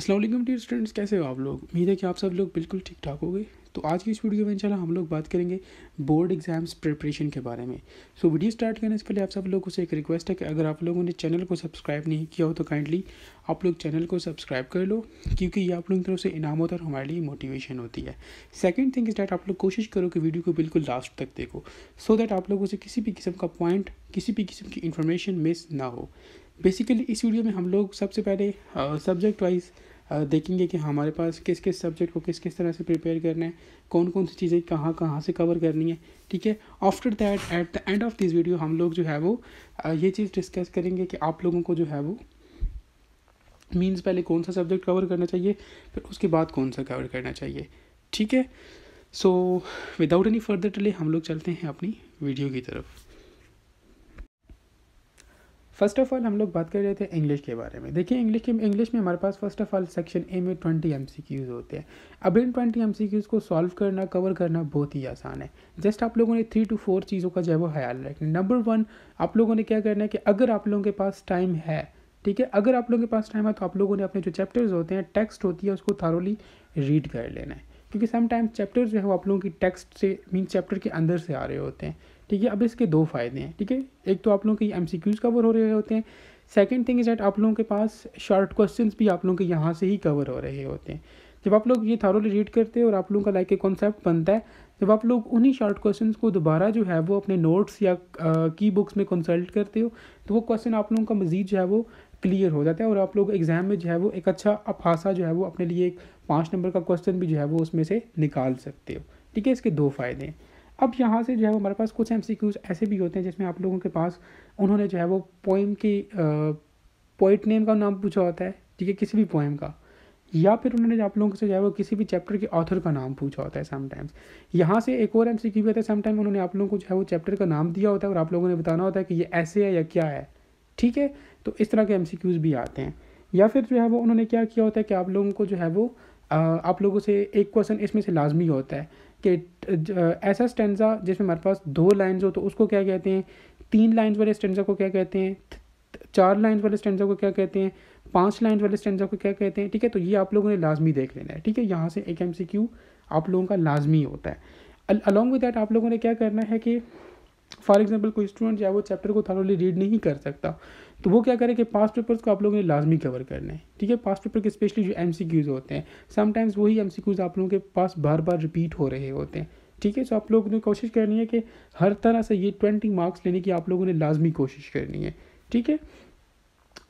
अस्सलाम वालेकुम dear students, कैसे हो आप लोग। उम्मीद है कि आप सब लोग बिल्कुल ठीक ठाक होंगे। तो आज की इस वीडियो में इंशाल्लाह हम लोग बात करेंगे बोर्ड एग्जाम्स प्रिपरेशन के बारे में। सो वीडियो स्टार्ट करने से पहले आप सब लोगों से एक रिक्वेस्ट है कि अगर आप लोगों ने चैनल को सब्सक्राइब नहीं किया हो तो काइंडली आप लोग चैनल को सब्सक्राइब कर लो, क्योंकि ये आप लोगों की तरफ से इनाम होता है और हमारे लिए मोटिवेशन होती है। सेकेंड थिंग इज डैट आप लोग कोशिश करो कि वीडियो को बिल्कुल लास्ट तक देखो, सो दैट आप लोगों से किसी भी किस्म का पॉइंट, किसी भी किस्म की इन्फॉर्मेशन मिस ना हो। बेसिकली इस वीडियो में हम लोग सबसे पहले सब्जेक्ट वाइज देखेंगे कि हमारे पास किस किस सब्जेक्ट को किस किस तरह से प्रिपेयर करना है, कौन कौन सी चीज़ें कहाँ कहाँ से कवर करनी है। ठीक है, after that at the end of this video हम लोग जो है वो ये चीज़ डिस्कस करेंगे कि आप लोगों को जो है वो मीन्स पहले कौन सा सब्जेक्ट कवर करना चाहिए, फिर उसके बाद कौन सा कवर करना चाहिए। ठीक है, so without any further delay हम लोग चलते हैं अपनी वीडियो की तरफ। फर्स्ट ऑफ ऑल हम लोग बात कर रहे थे इंग्लिश के बारे में। देखिए इंग्लिश में हमारे पास first of all section A में 20 MCQs होते हैं। अब इन 20 MCQs को सॉल्व करना, कवर करना बहुत ही आसान है। जस्ट आप लोगों ने 3 to 4 चीज़ों का जो है वो ख्याल रखना। नंबर 1, आप लोगों ने क्या करना है कि अगर आप लोगों के पास टाइम है, ठीक है, अगर आप लोगों के पास टाइम है तो आप लोगों ने अपने जो चैप्टर्स होते हैं, टेक्स्ट होती है, उसको थारोली रीड कर लेना है, क्योंकि समटाइम चैप्टर्स जो है वो आप लोगों की टेक्स्ट से मीन चैप्टर के अंदर से आ रहे होते हैं। ठीक है, अब इसके दो फ़ायदे हैं। ठीक है, एक तो आप लोगों के MCQs कवर हो रहे होते हैं। सेकंड थिंग इज दैट आप लोगों के पास शॉर्ट क्वेश्चंस भी आप लोगों के यहाँ से ही कवर हो रहे होते हैं। जब आप लोग ये थारोली रीड करते हैं और आप लोगों का लाइक ए कॉन्सेप्ट बनता है, जब आप लोग उन्हीं शॉर्ट क्वेश्चंस को दोबारा जो है वो अपने नोट्स या की बुक्स में कंसल्ट करते हो, तो वो क्वेश्चन आप लोगों का मज़ीद जो है वो क्लियर हो जाता है और आप लोग एग्ज़ाम में जो है वो एक अच्छा खासा जो है वो अपने लिए एक 5 नंबर का क्वेश्चन भी जो है वो उसमें से निकाल सकते हो। ठीक है, इसके दो फ़ायदे हैं। अब यहाँ से जो है वो हमारे पास कुछ MCQs ऐसे भी होते हैं जिसमें आप लोगों के पास उन्होंने जो है वो पोइम की पोइट नेम का नाम पूछा होता है, ठीक है, किसी भी पोइम का, या फिर उन्होंने आप लोगों से जो है वो किसी भी चैप्टर के ऑथर का नाम पूछा होता है समटाइम्स। यहाँ से एक और MCQ भी होता है, समटाइम उन्होंने आप लोगों को जो है वो चैप्टर का नाम दिया होता है और आप लोगों ने बताना होता है कि ये ऐसे है या क्या है। ठीक है, तो इस तरह के MCQs भी आते हैं। या फिर जो है वो उन्होंने क्या किया होता है कि आप लोगों को जो है वो आप लोगों से एक क्वेश्चन इसमें से लाजमी होता है कि ऐसा स्टेंजा जिसमें हमारे पास 2 लाइन्स हो तो उसको क्या कहते हैं, 3 लाइन्स वाले स्टेंजा को क्या कहते हैं, 4 लाइन्स वाले स्टेंजा को क्या कहते हैं, 5 लाइन्स वाले स्टेंजा को क्या कहते हैं। ठीक है, तो ये आप लोगों ने लाजमी देख लेना है। ठीक है, यहाँ से एक MCQ आप लोगों का लाजमी होता है। अलॉन्ग विद दैट आप लोगों ने क्या करना है कि फॉर एग्जांपल कोई स्टूडेंट जो है वो चैप्टर को थॉरोली रीड नहीं कर सकता, तो वो क्या करे कि पास्ट पेपर्स को आप लोगों ने लाजमी कवर करना है। ठीक है, पास्ट पेपर के स्पेशली जो MCQs होते हैं, समटाइम्स वही MCQs आप लोगों के पास बार बार रिपीट हो रहे होते हैं। ठीक है, सो आप लोगों ने कोशिश करनी है कि हर तरह से ये 20 मार्क्स लेने की आप लोगों ने लाजमी कोशिश करनी है। ठीक है,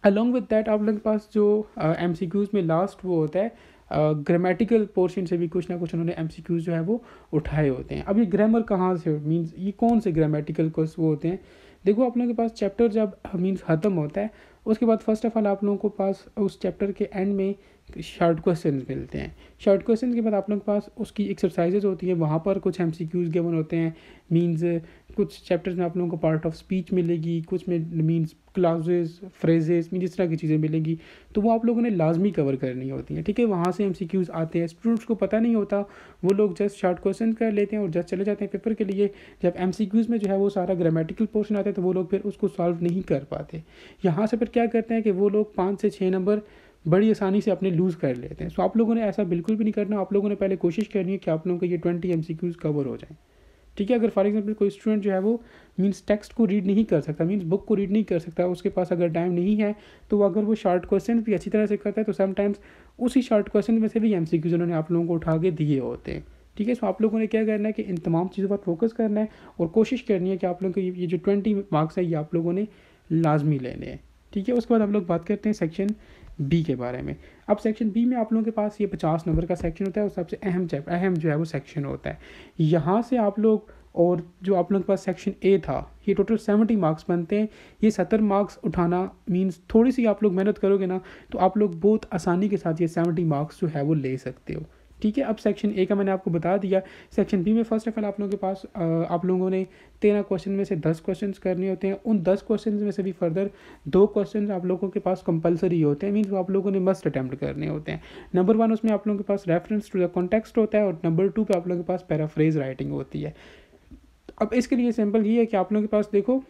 अलॉन्ग विद दैट आप लोगों के पास जो MCQs में लास्ट वो होता है ग्रामेटिकल पोर्शन से भी कुछ ना कुछ उन्होंने MCQs जो है वो उठाए होते हैं। अब ये ग्रामर कहाँ से मीन्स ये कौन से ग्रामेटिकल कोर्स वो होते हैं। देखो आप लोगों के पास चैप्टर जब मीन्स ख़त्म होता है, उसके बाद फर्स्ट ऑफ ऑल आप लोगों को पास उस चैप्टर के एंड में शॉर्ट क्वेश्चन मिलते हैं। शॉर्ट क्वेश्चन के बाद आप लोगों के पास उसकी एक्सरसाइजेज होती है, वहाँ पर कुछ MCQs गिवन होते हैं। मीन्स कुछ चैप्टर्स में आप लोगों को पार्ट ऑफ स्पीच मिलेगी, कुछ में मीन्स क्लाउजेज, फ्रेजेस मीन इस तरह की चीज़ें मिलेंगी, तो वो आप लोगों ने लाजमी कवर करनी होती हैं। ठीक है, वहाँ से MCQs आते हैं। स्टूडेंट्स को पता नहीं होता, वो लोग जस्ट शॉर्ट क्वेश्चन कर लेते हैं और जस्ट चले जाते हैं पेपर के लिए। जब MCQs में जो है वो सारा ग्रामेटिकल पोर्शन आता है तो वो लोग फिर उसको सॉल्व नहीं कर पाते। यहाँ से फिर क्या करते हैं कि वो लोग 5 से 6 नंबर बड़ी आसानी से अपने लूज़ कर लेते हैं। सो आप लोगों ने ऐसा बिल्कुल भी नहीं करना। आप लोगों ने पहले कोशिश करनी है कि आप लोगों के ये 20 MCQs कवर हो जाएँ। ठीक है, अगर फॉर एग्जांपल कोई स्टूडेंट जो है वो मीन्स टेक्स्ट को रीड नहीं कर सकता, मीन्स बुक को रीड नहीं कर सकता, उसके पास अगर टाइम नहीं है, तो अगर वो शॉर्ट क्वेश्चन भी अच्छी तरह से करता है तो समटाइम्स उसी शॉर्ट क्वेश्चन में से भी MCQs उन्होंने आप लोगों को उठा के दिए होते हैं। ठीक है, सो आप लोगों ने क्या करना है कि इन तमाम चीज़ों पर फोकस करना है और कोशिश करनी है कि आप लोगों को ये जो 20 मार्क्स है ये आप लोगों ने लाजमी लेने हैं। ठीक है, उसके बाद हम लोग बात करते हैं सेक्शन B के बारे में। अब सेक्शन B में आप लोगों के पास ये 50 नंबर का सेक्शन होता है और सबसे अहम जो है वो सेक्शन होता है। यहाँ से आप लोग और जो आप लोगों के पास सेक्शन A था, ये टोटल 70 मार्क्स बनते हैं। ये 70 मार्क्स उठाना मीन्स थोड़ी सी आप लोग मेहनत करोगे ना तो आप लोग बहुत आसानी के साथ ये 70 मार्क्स जो है वो ले सकते हो। ठीक है, अब सेक्शन A का मैंने आपको बता दिया। सेक्शन B में फर्स्ट ऑफ ऑल आप लोगों के पास आप लोगों ने 13 क्वेश्चन में से 10 क्वेश्चन करने होते हैं। उन 10 क्वेश्चन में से भी फर्दर 2 क्वेश्चन आप लोगों के पास कंपलसरी होते हैं, मीन्स वो आप लोगों ने मस्ट अटैम्प्ट करने होते हैं। नंबर 1 उसमें आप लोगों के पास रेफरेंस टू द कॉन्टेक्स्ट होता है और नंबर 2 पे आप लोगों के पास पैराफ्रेज राइटिंग होती है। अब इसके लिए सिंपल ये है कि आप लोगों के पास देखो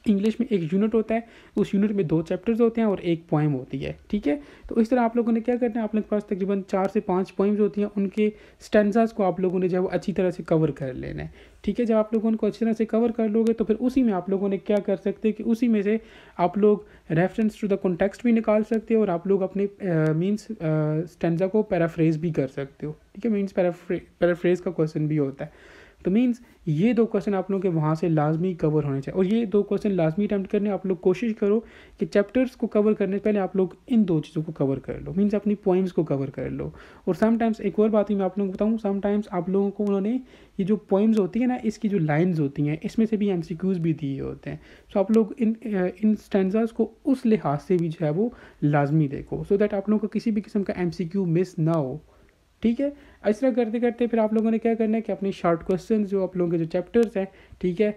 इंग्लिश में एक यूनिट होता है, उस यूनिट में 2 चैप्टर्स होते हैं और एक पोएम होती है, ठीक है। तो इस तरह आप लोगों ने क्या करना है, आप लोगों के पास तकरीबन 4 से 5 पोएम्स होती हैं, उनके स्टैंजास को आप लोगों ने जो है वो अच्छी तरह से कवर कर लेना है, ठीक है। जब आप लोगों को अच्छी तरह से कवर कर लोगे तो फिर उसी में आप लोगों ने क्या कर सकते हैं कि उसी में से आप लोग रेफरेंस टू द कॉन्टेक्स्ट भी निकाल सकते हो और आप लोग अपने मीन्स स्टैंजा को पैराफ्रेज भी कर सकते हो, ठीक है। मीन्स पैराफ्रेज का क्वेश्चन भी होता है। तो मीन्स ये 2 क्वेश्चन आप लोगों के वहाँ से लाजमी कवर होने चाहिए और ये 2 क्वेश्चन लाजमी अटैम्प्ट करने। आप लोग कोशिश करो कि चैप्टर्स को कवर करने से पहले आप लोग इन 2 चीज़ों को कवर कर लो, मीन्स अपनी पॉइंट्स को कवर कर लो। और समटाइम्स एक और बात ही मैं आप लोगों को बताऊँ, समटाइम्स आप लोगों को उन्होंने ये जो पोइम्स होती है ना, इसकी जो लाइन्स होती हैं इसमें से भी MCQs भी दिए होते हैं। सो आप लोग इन स्टैंजास को उस लिहाज से भी जो है वो लाजमी देखो, सो दैट आप लोगों को किसी भी किस्म का MCQ मिस ना हो, ठीक है। इस तरह करते करते फिर आप लोगों ने क्या करना है कि अपने शॉर्ट क्वेश्चन जो आप लोगों के जो चैप्टर्स हैं, ठीक है,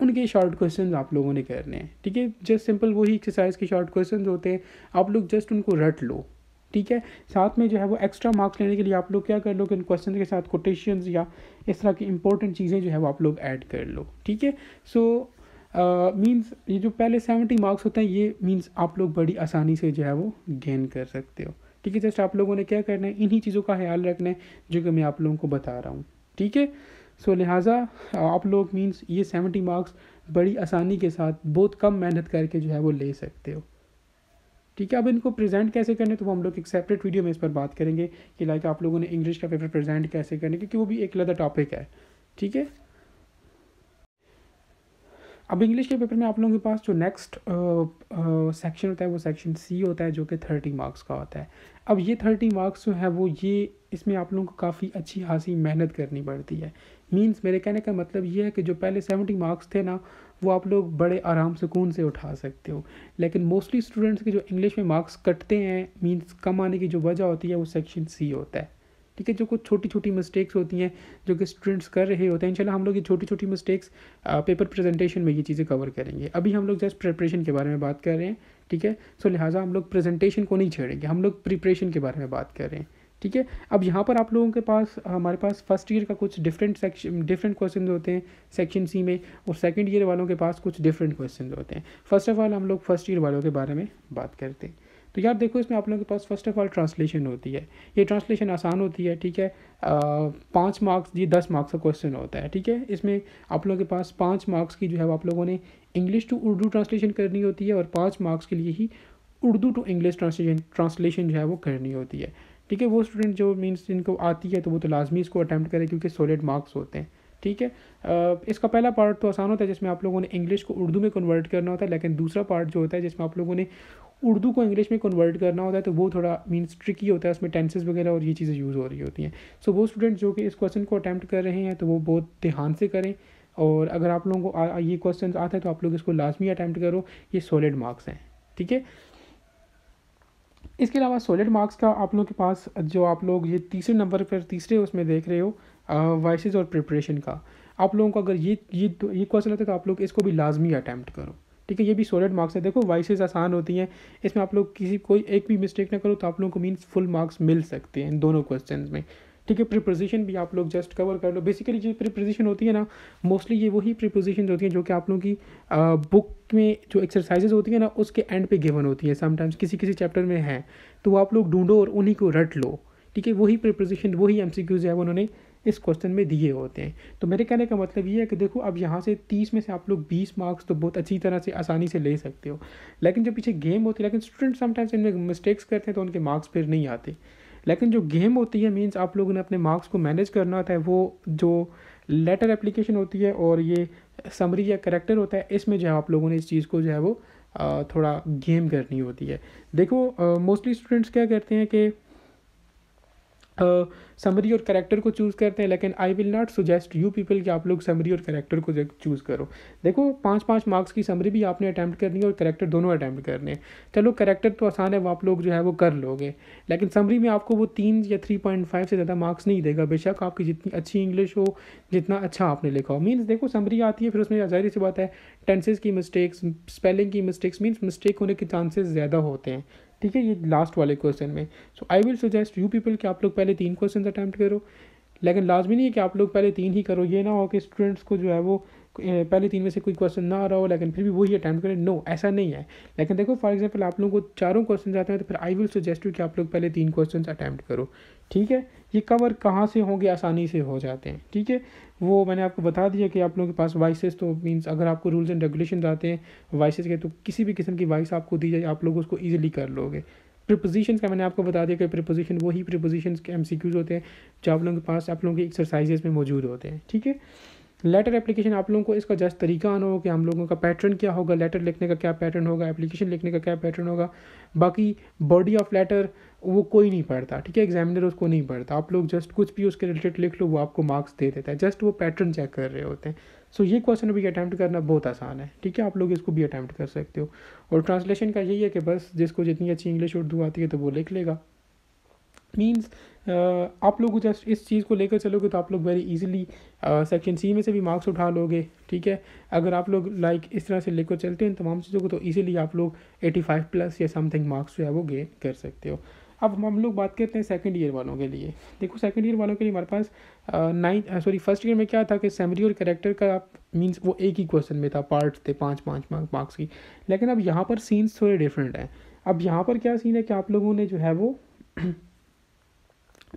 उनके शॉर्ट क्वेश्चन आप लोगों ने करने हैं, ठीक है। जस्ट सिंपल वही एक्सरसाइज के शॉर्ट क्वेश्चन होते हैं, आप लोग जस्ट उनको रट लो, ठीक है। साथ में जो है वो एक्स्ट्रा मार्क्स लेने के लिए आप लोग क्या कर लो कि उन क्वेश्चन के साथ कोटेशंस या इस तरह की इंपॉर्टेंट चीज़ें जो है वो आप लोग ऐड कर लो, ठीक है। सो मीन्स ये जो पहले 70 मार्क्स होते हैं ये मीन्स आप लोग बड़ी आसानी से जो है वो गेन कर सकते हो, ठीक है। जस्ट आप लोगों ने क्या करना है, इन्हीं चीज़ों का ख्याल रखना है जो कि मैं आप लोगों को बता रहा हूँ, ठीक है। सो लिहाजा आप लोग मीन्स ये 70 मार्क्स बड़ी आसानी के साथ बहुत कम मेहनत करके जो है वो ले सकते हो, ठीक है। अब इनको प्रेजेंट कैसे करने तो वो हम लोग एक सेपरेट वीडियो में इस पर बात करेंगे कि लाइक आप लोगों ने इंग्लिश का पेपर प्रेजेंट कैसे करने, क्योंकि वो भी एक अलग टॉपिक है, ठीक है। अब इंग्लिश के पेपर में आप लोगों के पास जो नेक्स्ट सेक्शन होता है वो सेक्शन C होता है, जो कि 30 मार्क्स का होता है। अब ये 30 मार्क्स जो है वो ये इसमें आप लोगों को काफ़ी अच्छी खासी मेहनत करनी पड़ती है। मींस मेरे कहने का मतलब ये है कि जो पहले 70 मार्क्स थे ना, वो आप लोग बड़े आराम सुकून से उठा सकते हो, लेकिन मोस्टली स्टूडेंट्स के जो इंग्लिश में मार्क्स कटते हैं मींस कम आने की जो वजह होती है वो सेक्शन C होता है, ठीक है। जो कुछ छोटी छोटी मिस्टेक्स होती हैं जो कि स्टूडेंट्स कर रहे होते हैं, इंशाल्लाह हम लोग ये छोटी छोटी मिस्टेक्स पेपर प्रेजेंटेशन में ये चीज़ें कवर करेंगे। अभी हम लोग जस्ट प्रिपरेशन के बारे में बात कर रहे हैं, ठीक है। सो लिहाजा हम लोग प्रेजेंटेशन को नहीं छेड़ेंगे, हम लोग प्रिपरेशन के बारे में बात कर रहे हैं, ठीक है। अब यहाँ पर आप लोगों के पास हमारे पास फर्स्ट ईयर का कुछ डिफरेंट क्वेश्चन होते हैं सेक्शन C में, और सेकेंड ईयर वालों के पास कुछ डिफरेंट क्वेश्चन होते हैं। फर्स्ट ऑफ ऑल हम लोग फर्स्ट ईयर वालों के बारे में बात करते हैं। तो यार देखो, इसमें आप लोगों के पास फर्स्ट ऑफ ऑल ट्रांसलेशन होती है। ये ट्रांसलेशन आसान होती है, ठीक है। 5 मार्क्स ये 10 मार्क्स का क्वेश्चन होता है, ठीक है। इसमें आप लोगों के पास 5 मार्क्स की जो है आप लोगों ने इंग्लिश टू उर्दू ट्रांसलेशन करनी होती है, और 5 मार्क्स के लिए ही उर्दू टू इंग्लिश ट्रांसलेशन जो है वो करनी होती है, ठीक है। वो स्टूडेंट जो मीन्स जिनको आती है तो वो तो लाजमी इसको अटैम्प्ट करें क्योंकि सॉलिड मार्क्स होते हैं, ठीक है। इसका पहला पार्ट तो आसान होता है जिसमें आप लोगों ने इंग्लिश को उर्दू में कन्वर्ट करना होता है, लेकिन दूसरा पार्ट जो होता है जिसमें आप लोगों ने उर्दू को इंग्लिश में कन्वर्ट करना होता है तो वो थोड़ा मीन्स ट्रिकी होता है, उसमें टेंसेस वगैरह और ये चीज़ें यूज़ हो रही होती हैं। सो वो स्टूडेंट जो कि इस क्वेश्चन को अटैम्प्ट कर रहे हैं तो वो बहुत ध्यान से करें, और अगर आप लोगों को ये क्वेश्चन आता है तो आप लोग इसको लाजमी अटैम्प्ट करो, ये सॉलिड मार्क्स हैं, ठीक है। इसके अलावा सॉलिड मार्क्स का आप लोगों के पास जो आप लोग ये तीसरे नंबर पर तीसरे उसमें देख रहे हो वॉइसेस और प्रिपरेशन का, आप लोगों को अगर ये क्वेश्चन होता है तो आप लोग इसको भी लाजमी अटैम्प्ट करो, ठीक है। ये भी सॉलिड मार्क्स है। देखो वॉइसेस आसान होती हैं, इसमें आप लोग कोई एक भी मिस्टेक ना करो तो आप लोगों को मीन्स फुल मार्क्स मिल सकते हैं इन दोनों क्वेश्चन में, ठीक है। प्रीपोजिशन भी आप लोग जस्ट कवर कर लो। बेसिकली जो प्रीपोजिशन होती है ना, मोस्टली ये वही प्रीपोजिशन होती हैं जो कि आप लोगों की बुक में जो एक्सरसाइजेज होती है ना उसके एंड पे गिवन होती है, समटाइम्स किसी किसी चैप्टर में है, तो वो आप लोग ढूंढो और उन्हीं को रट लो, ठीक है। वही प्रीपोजिशन वही MCQs है वो उन्होंने इस क्वेश्चन में दिए होते हैं। तो मेरे कहने का मतलब ये है कि देखो अब यहाँ से 30 में से आप लोग 20 मार्क्स तो बहुत अच्छी तरह से आसानी से ले सकते हो, लेकिन जो पीछे गेम होती है, लेकिन स्टूडेंट समटाइम्स इनमें मिस्टेक्स करते हैं तो उनके मार्क्स फिर नहीं आते। लेकिन जो गेम होती है मीन्स आप लोगों ने अपने मार्क्स को मैनेज करना होता है, वो जो लेटर एप्लीकेशन होती है और ये समरी या करेक्टर होता है, इसमें जो है आप लोगों ने इस चीज़ को जो है वो थोड़ा गेम करनी होती है। देखो मोस्टली स्टूडेंट्स क्या करते हैं कि समरी और करेक्टर को चूज़ करते हैं, लेकिन I will not suggest you people कि आप लोग समरी और करेक्टर को चूज़ करो। देखो 5-5 मार्क्स की समरी भी आपने अटैम्प्ट करनी है और करेक्टर दोनों अटैम्प्ट करने हैं। चलो करेक्टर तो आसान है, वो आप लोग जो है वो कर लोगे, लेकिन समरी में आपको वो 3 या 3.5 से ज़्यादा मार्क्स नहीं देगा, बेशक आपकी जितनी अच्छी इंग्लिश हो, जितना अच्छा आपने लिखा हो। मीन्स देखो समरी आती है फिर उसमें ज़ाहिर सी बात है टेंसेस की मिस्टेक्स, स्पेलिंग की मिस्टेक्स, मीन्स मिस्टेक होने के चांसेस ज़्यादा होते हैं, ठीक है। ये लास्ट वाले क्वेश्चन में so I will suggest you people कि आप लोग पहले 3 क्वेश्चन अटैम्प्ट करो, लेकिन लाजमी नहीं है कि आप लोग पहले 3 ही करो। ये ना हो कि स्टूडेंट्स को जो है वो पहले 3 में से कोई क्वेश्चन ना आ रहा हो लेकिन फिर भी वही अटैम्प्ट करें, नो ऐसा नहीं है। लेकिन देखो फॉर एग्जांपल आप लोगों को चारों क्वेश्चन आते हैं तो फिर आई विल सजेस्ट यू कि आप लोग पहले 3 क्वेश्चन अटैम्प्ट करो, ठीक है। ये कवर कहाँ से होंगे, आसानी से हो जाते हैं, ठीक है। वो मैंने आपको बता दिया कि आप लोगों के पास वाइसेस तो मीन्स अगर आपको रूल्स एंड रेगुलेशन आते हैं वाइसेस के, तो किसी भी किस्म की वाइस आपको दी जाए आप लोग उसको ईजिली कर लोगे। प्रीपोजिशन का मैंने आपको बता दिया कि प्रीपोजिशन वही प्रीपोजिशन के MCQs होते हैं जो आप लोगों के पास आप लोगों की एक्सरसाइजेज में मौजूद होते हैं, ठीक है। लेटर एप्लीकेशन आप लोगों को इसका जस्ट तरीका आना होगा कि हम लोगों का पैटर्न क्या होगा, लेटर लिखने का क्या पैटर्न होगा, एप्लीकेशन लिखने का क्या पैटर्न होगा। बाकी बॉडी ऑफ लेटर वो कोई नहीं पढ़ता, ठीक है, एग्जामिनर उसको नहीं पढ़ता। आप लोग जस्ट कुछ भी उसके रिलेटेड लिख लो, वो आपको मार्क्स दे देता है, जस्ट वो पैटर्न चेक कर रहे होते हैं। सो ये क्वेश्चन भी अटैम्प्ट करना बहुत आसान है, ठीक है, आप लोग इसको भी अटैम्प्ट कर सकते हो। और ट्रांसलेशन का यही है कि बस जिसको जितनी अच्छी इंग्लिश उर्दू आती है तो वो लिख लेगा। मीन्स आप लोग जस्ट इस चीज़ को लेकर चलोगे तो आप लोग वेरी इजीली सेक्शन सी में से भी मार्क्स उठा लोगे, ठीक है। अगर आप लोग लाइक इस तरह से लेकर चलते हैं तमाम चीज़ों को तो इजीली आप लोग 85+ या समथिंग मार्क्स जो है वो गेन कर सकते हो। अब हम लोग बात करते हैं सेकंड ईयर वालों के लिए। देखो सेकंड ईयर वालों के लिए हमारे पास फर्स्ट ईयर में क्या था कि समरी और कैरेक्टर का मीन्स वो एक ही क्वेश्चन में था, पार्ट्स थे 5-5 मार्क्स की। लेकिन अब यहाँ पर सीन्स थोड़े डिफरेंट हैं। अब यहाँ पर क्या सीन है कि आप लोगों ने जो है वो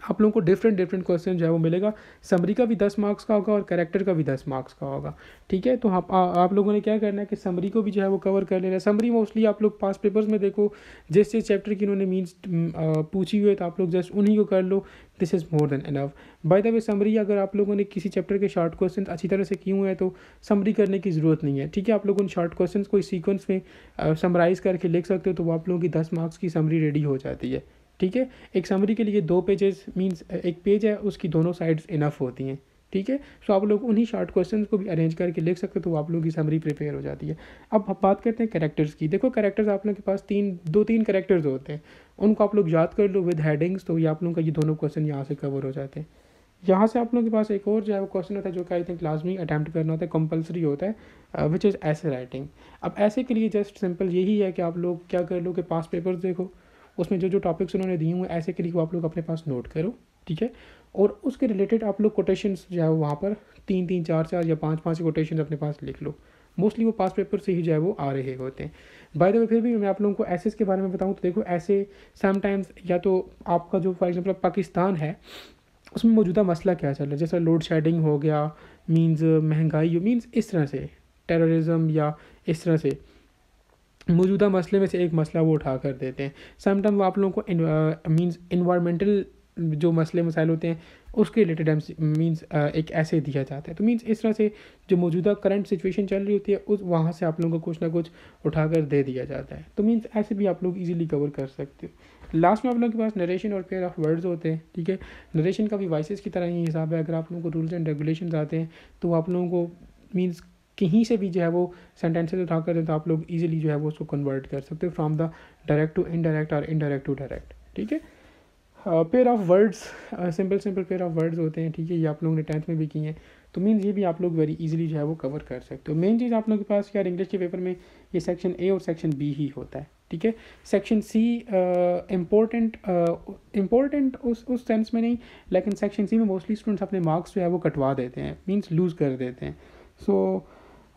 आप लोगों को डिफरेंट क्वेश्चन जो है वो मिलेगा। समरी का भी 10 मार्क्स का होगा और कैरेक्टर का भी 10 मार्क्स का होगा, ठीक है। तो आप लोगों ने क्या करना है कि समरी को भी जो है वो कवर कर लेना है। समरी मोस्टली आप लोग पास पेपर्स में देखो जिस चैप्टर की उन्होंने मीन्स पूछी हुई है तो आप लोग जस्ट उन्हीं को कर लो, this is more than enough. By the way summary अगर आप लोगों ने किसी चैप्टर के शॉर्ट क्वेश्चन अच्छी तरह से किए हुए हैं तो समरी करने की ज़रूरत नहीं है, ठीक है। आप लोग उन शॉर्ट क्वेश्चन को इस सीक्वेंस में समराइज़ करके लिख सकते हो तो वो आप लोगों की 10 मार्क्स की समरी रेडी हो जाती है, ठीक है। एक समरी के लिए 2 पेजेस मींस एक पेज है उसकी दोनों साइड्स इनफ होती हैं, ठीक है। सो आप लोग उन्हीं शॉर्ट क्वेश्चंस को भी अरेंज करके लिख सकते हो तो आप लोगों की समरी प्रिपेयर हो जाती है। अब बात करते हैं कैरेक्टर्स की। देखो कैरेक्टर्स आप लोगों के पास 2-3 कैरेक्टर्स होते हैं, उनको आप लोग याद कर लो विद हेडिंग्स, तो ये आप लोगों का ये दोनों क्वेश्चन यहाँ से कवर हो जाते हैं। यहाँ से आप लोगों के पास एक और जो है वो क्वेश्चन होता है जो कि आई थिंक लाजमी अटैम्प्ट करना होता है, कंपलसरी होता है, विच इज़ ऐसे राइटिंग। अब ऐसे के लिए जस्ट सिंपल यही है कि आप लोग क्या कर लो कि पास पेपर्स देखो, उसमें जो टॉपिक्स उन्होंने दिए हुए ऐसे के लिए वो आप लोग अपने पास नोट करो, ठीक है। और उसके रिलेटेड आप लोग कोटेशंस जो है वहाँ पर 3-3, 4-4 या 5-5 कोटेशंस अपने पास लिख लो। मोस्टली वो पास पेपर से ही जो है वो आ रहे होते हैं। बाय द वे फिर भी मैं आप लोगों को एसेस के बारे में बताऊँ तो देखो ऐसे समटाइम्स या तो आपका जो फॉर एग्जाम्पल पाकिस्तान है उसमें मौजूदा मसला क्या चल रहा है, जैसा लोड शेडिंग हो गया, मीन्स महंगाई मीन्स इस तरह से टेररिज्म या इस तरह से मौजूदा मसले में से एक मसला वो उठा कर देते हैं। समटाइम वो आप लोगों को मीन्स इन्वायरमेंटल जो मसले मसाइल होते हैं उसके रिलेटेड मीन्स एक ऐसे दिया जाता है। तो मीन्स इस तरह से जो मौजूदा करंट सिचुएशन चल रही होती है उस वहाँ से आप लोगों को कुछ ना कुछ उठा कर दे दिया जाता है। तो मीन्स ऐसे भी आप लोग इजीली कवर कर सकते हो। लास्ट में आप लोगों के पास नरेशन और पेयर ऑफ वर्ड्स होते हैं, ठीक है। नरेशन का भी वॉइसेस की तरह ही हिसाब है। अगर आप लोगों को रूल्स एंड रेगुलेशंस आते हैं तो आप लोगों को मीन्स कहीं से भी जो है वो सेंटेंसेस उठा कर दें तो आप लोग इजीली जो है वो उसको कन्वर्ट कर सकते हो from the direct to indirect और इनडायरेक्ट टू डायरेक्ट, ठीक है। Pair of words simple pair of words होते हैं, ठीक है। ये आप लोगों ने 10th में भी किए हैं तो मीन्स ये भी आप लोग वेरी इजीली जो है वो कवर कर सकते हो। मेन चीज़ आप लोगों के पास यार इंग्लिश के पेपर में ये सेक्शन ए और सेक्शन बी ही होता है, ठीक है। सेक्शन सी इम्पोर्टेंट उस सेंस में नहीं, लेकिन सेक्शन सी में मोस्टली स्टूडेंट्स अपने मार्क्स जो है वो कटवा देते हैं, मीन्स लूज़ कर देते हैं। सो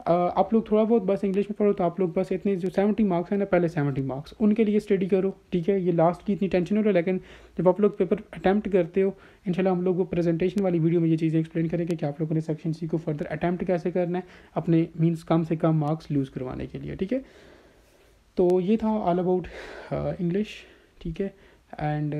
आप लोग थोड़ा बहुत बस इंग्लिश में पढ़ो तो आप लोग बस इतने जो 70 मार्क्स हैं ना, पहले 70 मार्क्स उनके लिए स्टडी करो, ठीक है। ये लास्ट की इतनी टेंशन हो रहा है, लेकिन जब आप लोग पेपर अटैम्प्ट करते हो इंशाल्लाह हम लोग वो प्रेजेंटेशन वाली वीडियो में ये चीज़ें एक्सप्लेन करेंगे कि आप लोगों ने सेक्शन सी को फर्दर अटैम्प्ट कैसे करना है अपने मीन्स कम से कम मार्क्स लूज़ करवाने के लिए, ठीक है। तो ये था ऑल अबाउट इंग्लिश, ठीक है। एंड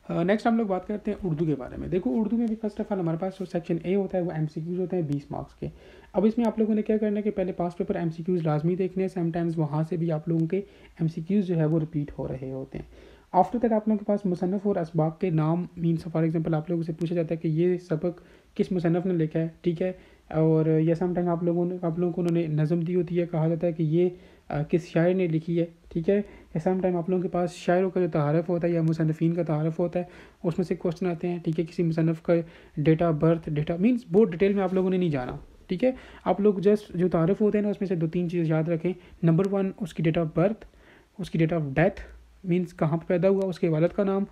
नेक्स्ट हम लोग बात करते हैं उर्दू के बारे में। देखो उर्दू में भी फर्स्ट ऑफ ऑल हमारे पास जो सेक्शन ए होता है वो MCQs होते हैं 20 मार्क्स के। अब इसमें आप लोगों ने क्या करना है कि पहले पास पेपर MCQs लाजमी देखने हैं, समटाइम्स वहाँ से भी आप लोगों के MCQs जो है वो रिपीट हो रहे होते हैं। आफ्टर दैट आप लोगों के पास मुसन्नफ़ और असबाक के नाम मीन्स फॉर एग्जांपल आप लोगों से पूछा जाता है कि ये सबक किस मुसन्नफ़ ने लिखा है, ठीक है। और या समटाइम आप लोगों को उन्होंने नज़म दी होती है, कहा जाता है कि ये किस शायर ने लिखी है, ठीक है। या समटाइम आप लोगों के पास शायरों का जो तारफ़ होता है या मुसन्निफ़ीन का तारफ़ होता है उसमें से क्वेश्चन आते हैं, ठीक है। किसी मुसन्निफ़ का date of birth data means बहुत डिटेल में आप लोगों ने नहीं जाना, ठीक है। आप लोग जस्ट जो तारफ़ होते हैं ना उसमें से 2-3 चीज़ याद रखें। नंबर 1 उसकी डेट ऑफ बर्थ, उसकी डेट ऑफ डेथ मीन्स कहाँ पर पैदा हुआ, उसके वालिद का नाम,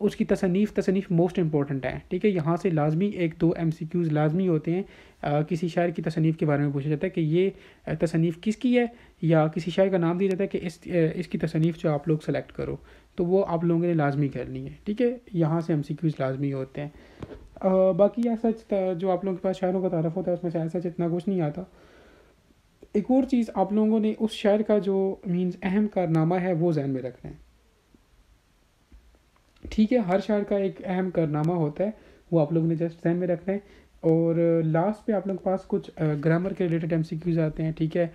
उसकी तसनीफ़ मोस्ट इंपॉर्टेंट है, ठीक है। यहाँ से लाजमी 1-2 MCQs लाजमी होते हैं। किसी शायर की तसनीफ़ के बारे में पूछा जाता है कि ये तसनीफ़ किसकी है, या किसी शायर का नाम दिया जाता है कि इसकी तसनीफ़ जो आप लोग सेलेक्ट करो, तो वो आप लोगों ने लाजमी करनी है, ठीक है। यहाँ से MCQs लाजमी होते हैं। बाकी ऐसा जो आप लोगों के पास शायरों का तारफ़ होता है उसमें से ऐसा इतना कुछ नहीं आता। एक और चीज़ आप लोगों ने उस शायर का जो मीन्स अहम कारनामा है वो ज़हन में रखना है, ठीक है। हर शायर का एक अहम कारनामा होता है, वो आप लोगों ने जस्ट ध्यान में रखना है। और लास्ट पे आप लोगों के पास कुछ ग्रामर के रिलेटेड MCQs आते हैं, ठीक है।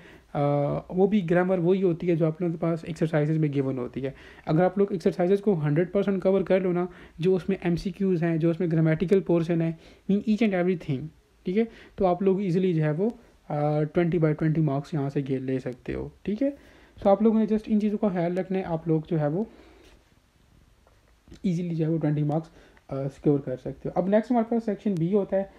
वो भी ग्रामर वही होती है जो आप लोगों के पास एक्सरसाइजेज में गिवन होती है। अगर आप लोग एक्सरसाइजेज को 100% कवर कर लो ना, जो उसमें MCQs हैं, जो उसमें ग्रामेटिकल पोर्शन है, mean each and every thing, ठीक है, तो आप लोग ईजिली जो है वो 20/20 मार्क्स यहाँ से ले सकते हो, ठीक है। सो आप लोगों ने जस्ट इन चीज़ों का ख्याल रखना है, आप लोग जो है वो ईजिली जो है वो 20 मार्क्स सिक्योर कर सकते हो। अब नेक्स्ट हमारे पास सेक्शन बी होता है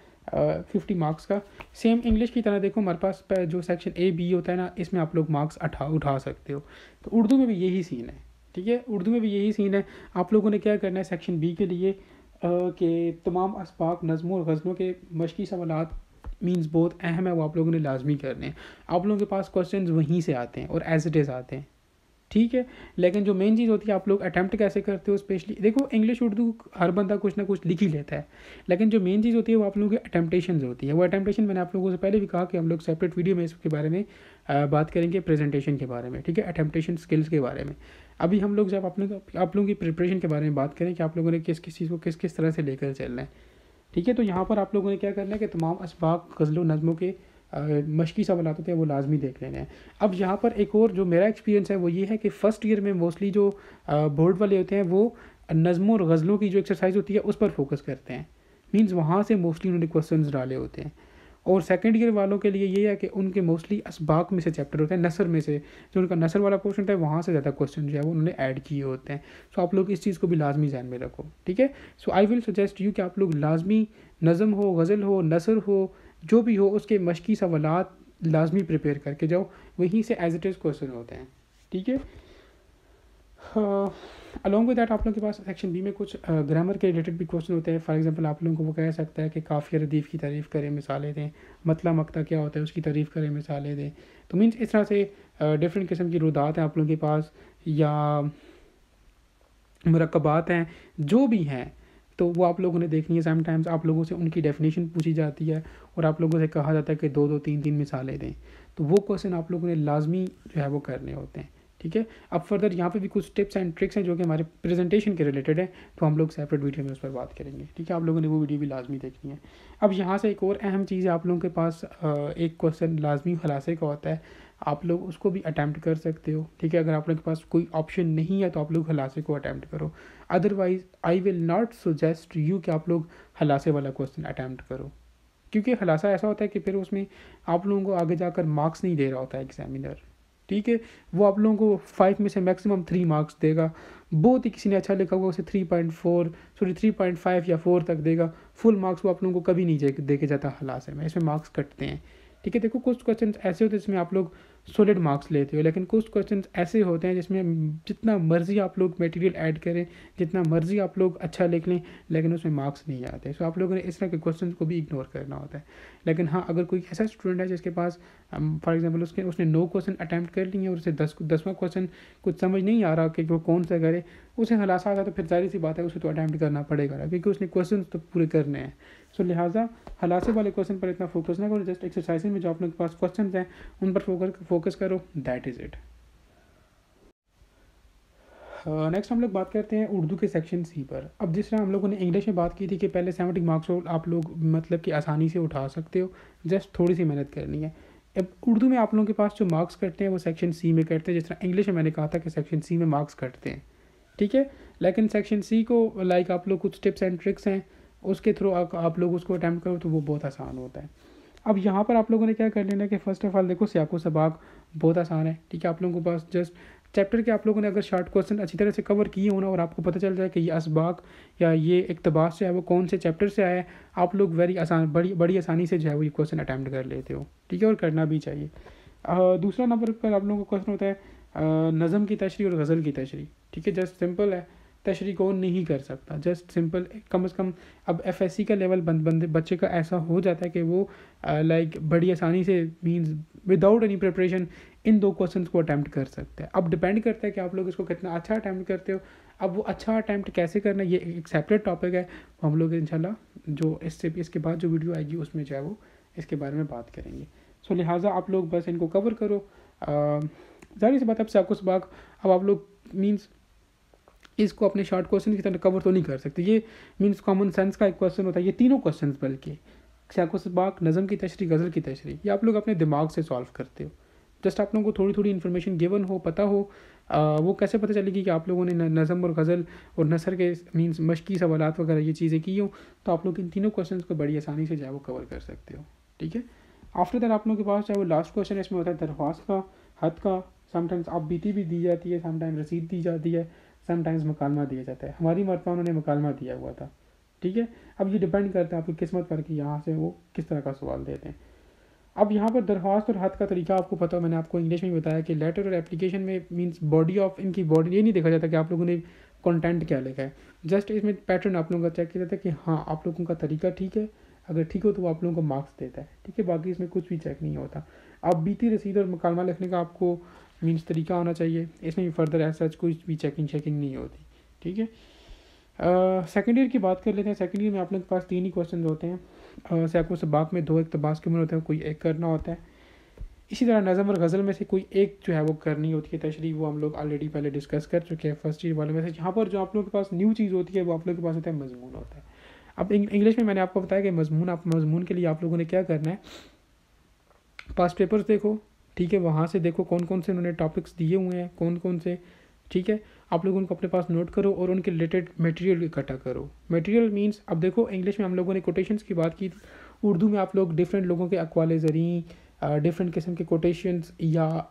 50 मार्क्स का। सेम इंग्लिश की तरह देखो, हमारे पास जो सेक्शन A-B होता है ना, इसमें आप लोग मार्क्स उठा सकते हो। तो उर्दू में भी यही सीन है, ठीक है, उर्दू में भी यही सीन है। आप लोगों ने क्या करना है सेक्शन B के लिए कि तमाम अस्बाक, नज़्मों और गज़लों के मशक़ी सवालात मीन्स बहुत अहम है, वो आप लोगों ने लाजमी करने हैं। आप लोगों के पास क्वेश्चन वहीं से आते हैं और एज इट इज़ आते हैं, ठीक है। लेकिन जो मेन चीज़ होती है, आप लोग अटैम्प्ट कैसे करते हो। स्पेशली देखो, इंग्लिश उर्दू हर बंदा कुछ ना कुछ लिख ही लेता है, लेकिन जो मेन चीज़ होती है वो आप लोगों की अटैम्प्टेशन होती है। वो अटैम्प्टेशन मैंने आप लोगों से पहले भी कहा कि हम लोग सेपरेट वीडियो में इसके बारे में बात करेंगे, प्रेजेंटेशन के बारे में, ठीक है, अटैम्प्टेशन स्किल्स के बारे में। अभी हम लोग जब आप लोगों की प्रिपरेशन के बारे में बात करें कि आप लोगों ने किस किस चीज़ को किस किस तरह से लेकर चलना है, ठीक है। तो यहाँ पर आप लोगों ने क्या करना है कि तमाम असबाक, गज़लों, नज़मों के मशक़ी सवालात होते हैं वो लाजमी देख लेने हैं। अब यहाँ पर एक और जो मेरा एक्सपीरियंस है वो ये है कि फ़र्स्ट ईयर में मोस्टली जो बोर्ड वाले होते हैं वो नज़मों और गज़लों की जो एक्सरसाइज होती है उस पर फोकस करते हैं, मीन्स वहाँ से मोस्टली उन्होंने क्वेश्चंस डाले होते हैं। और सेकंड ईयर वालों के लिए ये है कि उनके मोस्टली असबाक में से चैप्टर होते हैं, नसर में से जो उनका नसर वाला पोर्शन है वहाँ से ज़्यादा क्वेश्चन जो है वो उन्होंने ऐड किए होते हैं। सो आप लोग इस चीज़ को भी लाजमी ध्यान में रखो, ठीक है। सो आई विल सजेस्ट यू कि आप लोग लाजमी नज़म हो, गज़ल हो, नसर हो, जो भी हो, उसके मशक़ी सवालात लाजमी प्रिपेयर करके जाओ, वहीं से एज इट इज़ क्वेश्चन होते हैं, ठीक है। अलॉन्ग विद दैट आप लोगों के पास सेक्शन बी में कुछ ग्रामर के रिलेटेड भी क्वेश्चन होते हैं। फॉर एग्जांपल आप लोगों को वो कह सकता है कि काफ़िया रदीफ़ की तारीफ़ करें, मिसालें दें। मतला मक्ता क्या होता है उसकी तारीफ़ करें, मिसालें दें। तो मीन्स इस तरह से डिफरेंट किस्म की रुदात हैं आप लोगों के पास, या मुरक्कबात हैं, जो भी हैं, तो वो आप लोगों ने देखनी है। समटाइम्स आप लोगों से उनकी डेफिनेशन पूछी जाती है और आप लोगों से कहा जाता है कि 2-2, 3-3 मिसालें दें। तो वो क्वेश्चन आप लोगों ने लाजमी जो है वो करने होते हैं, ठीक है। अब फर्दर यहाँ पे भी कुछ टिप्स एंड ट्रिक्स हैं जो कि हमारे प्रेजेंटेशन के रिलेटेड है, तो हम लोग सेपरेट वीडियो में उस पर बात करेंगे, ठीक है। आप लोगों ने वो वीडियो भी लाजमी देखनी है। अब यहाँ से एक और अहम चीज़ है, आप लोगों के पास एक क्वेश्चन लाजमी खलासे का होता है, आप लोग उसको भी अटैम्प्ट कर सकते हो, ठीक है। अगर आप लोगों के पास कोई ऑप्शन नहीं है तो आप लोग खलासे को अटैम्प्ट करो। Otherwise I will not suggest you कि आप लोग खलासे वाला क्वेश्चन अटैम्प्ट करो, क्योंकि खलासा ऐसा होता है कि फिर उसमें आप लोगों को आगे जाकर मार्क्स नहीं दे रहा होता है एग्जामिनर, ठीक है। वो आप लोगों को 5 में से मैक्सिमम 3 मार्क्स देगा। बहुत ही किसी ने अच्छा लिखा होगा उसे 3.5 या 4 तक देगा। फुल मार्क्स वो आप लोगों को कभी नहीं दे के जाता खलासे में, इसमें मार्क्स कटते हैं, ठीक है। देखो, कुछ क्वेश्चन ऐसे होते हैं जिसमें आप लोग सॉलिड मार्क्स लेते हो, लेकिन कुछ क्वेश्चन ऐसे होते हैं जिसमें जितना मर्जी आप लोग मटेरियल ऐड करें, जितना मर्जी आप लोग अच्छा लिख लें, लेकिन उसमें मार्क्स नहीं आते। सो आप लोगों ने इस तरह के क्वेश्चन को भी इग्नोर करना होता है। लेकिन हाँ, अगर कोई ऐसा स्टूडेंट है जिसके पास फॉर एग्जाम्पल उसने 9 क्वेश्चन अटैम्प्ट कर लिए और उसे 10वां क्वेश्चन कुछ समझ नहीं आ रहा कि वो कौन सा करे, उसे खलासा आता, तो फिर जाहिर सी बात है उसे तो अटैम्प्ट करना पड़ेगा, क्योंकि उसने क्वेश्चन तो पूरे करने हैं। सो लिहाजा खलासे वाले क्वेश्चन पर इतना फोकस ना करो, जस्ट एक्सरसाइज में जो आप लोगों के पास क्वेश्चन हैं उन पर फोकस करो, दैट इज़ इट। नेक्स्ट हम लोग बात करते हैं उर्दू के सेक्शन सी पर। अब जिस तरह हम लोगों ने इंग्लिश में बात की थी कि पहले 70 मार्क्स आप लोग मतलब कि आसानी से उठा सकते हो, जस्ट थोड़ी सी मेहनत करनी है। अब उर्दू में आप लोगों के पास जो मार्क्स कटते हैं वो सेक्शन सी में कटते हैं, जिस तरह इंग्लिश में मैंने कहा था कि सेक्शन सी में मार्क्स कटते हैं, ठीक है। लेकिन सेक्शन सी को लाइक आप लोग कुछ टिप्स एंड ट्रिक्स हैं उसके थ्रू आप लोग उसको अटैम्प्ट करो तो वो बहुत आसान होता है। अब यहाँ पर आप लोगों ने क्या कर लेना कि फ़र्स्ट ऑफ ऑल देखो, सियाको सबाक बहुत आसान है, ठीक है। आप लोगों के पास जस्ट चैप्टर के आप लोगों ने अगर शॉर्ट क्वेश्चन अच्छी तरह से कवर किए होना और आपको पता चल जाए कि ये असबाक या ये इक़्तिबास जो है वो कौन से चैप्टर से आया है, आप लोग बड़ी आसानी से जो है वो ये क्वेश्चन अटैम्प्ट कर लेते हो, ठीक है, और करना भी चाहिए। दूसरा नंबर पर आप लोगों का क्वेश्चन होता है नज़म की तशरीह और गज़ल की तशरीह, ठीक है। जस्ट सिंपल है, तशरीह कौन नहीं कर सकता, जस्ट सिंपल कम से कम अब एफएससी का लेवल बंदे बच्चे का ऐसा हो जाता है कि वो लाइक बड़ी आसानी से means without any preparation in 2 questions को अटैम्प्ट कर सकते हैं। अब डिपेंड करता है कि आप लोग इसको कितना अच्छा अटैम्प्ट करते हो। अब वो अच्छा अटैम्प्ट कैसे करना ये एक सेपरेट टॉपिक है, हम लोग इंशाल्लाह जो इसके बाद जो वीडियो आएगी उसमें जो है वो इसके बारे में बात करेंगे। सो लिहाजा आप लोग बस इनको कवर करो। ज़ाहिर सी बात है, आपको सबाक अब आप लोग मींस इसको अपने शॉर्ट क्वेश्चन की तरह कवर तो नहीं कर सकते। ये मींस कॉमन सेंस का एक क्वेश्चन होता है, ये तीनों क्वेश्चन बल्कि शाको सबाक, नज़म की तशरीह, गज़ल की तशरीह, ये आप लोग अपने दिमाग से सॉल्व करते हो। जस्ट आप लोगों को थोड़ी थोड़ी इन्फॉर्मेशन गिवन हो, पता हो, वो कैसे पता चलेगी कि आप लोगों ने नज़म और गज़ल और नसर के मींस मशकी सवालात वगैरह ये चीज़ें की हो, तो आप लोग इन तीनों क्वेश्चन को बड़ी आसानी से जो है वो कवर कर सकते हो। ठीक है, आफ्टर दैट आप लोगों के पास चाहे वो लास्ट क्वेश्चन है, इसमें होता है दरख्वास्त का, हद का, समटाइम्स आप बीती भी दी जाती है, समटाइम्स रसीद दी जाती है, समटाइम्स मकालमा दिया जाता है। हमारी मरतबा उन्होंने मकालमा दिया हुआ था। ठीक है, अब ये डिपेंड करता है आपकी किस्मत पर कि यहाँ से वो किस तरह का सवाल देते हैं। अब यहाँ पर दरख्वास्त और हद का तरीका आपको पता हो, मैंने आपको इंग्लिश में बताया कि लेटर और एप्लीकेशन में मींस बॉडी ऑफ इनकी बॉडी ये नहीं देखा जाता कि आप लोगों ने कंटेंट क्या लिखा है, जस्ट इसमें पैटर्न आप लोगों का चेक किया जाता है कि हाँ आप लोगों का तरीका ठीक है, अगर ठीक हो तो वो आप लोगों को मार्क्स देता है। ठीक है, बाकी इसमें कुछ भी चेक नहीं होता। अब बीती रसीद और मुकालमा लिखने का आपको मींस तरीका होना चाहिए, इसमें भी फर्दर एज सच कुछ भी चेकिंग नहीं होती। ठीक है, सेकेंड ईयर की बात कर लेते हैं। सेकेंड ईयर में आप लोग के पास 3 ही क्वेश्चन होते हैं। सैको सबाक में 2 इक़्तिबास के उम्र होते हैं, कोई एक करना होता है। इसी तरह नज़म और गज़ल में से कोई एक जो है वो करनी होती है तशरीह, वो हम लोग ऑलरेडी पहले डिस्कस कर चुके हैं फर्स्ट ईयर वाले में से। यहाँ पर जो आप लोगों के पास न्यू चीज़ होती है वो आप लोगों के पास होता है मजमून होता है। अब इंग्लिश में मैंने आपको बताया कि मजमून के लिए आप लोगों ने क्या करना है, पास्ट पेपर्स देखो। ठीक है, वहाँ से देखो कौन कौन से उन्होंने टॉपिक्स दिए हुए हैं, कौन कौन से। ठीक है, आप लोग उनको अपने पास नोट करो और उनके रिलेटेड मटेरियल इकट्ठा करो। मटेरियल मींस अब देखो इंग्लिश में हम लोगों ने कोटेशंस की बात की, उर्दू में आप लोग डिफरेंट लोगों के अक़वाल ज़री, डिफरेंट किस्म के कोटेशंस या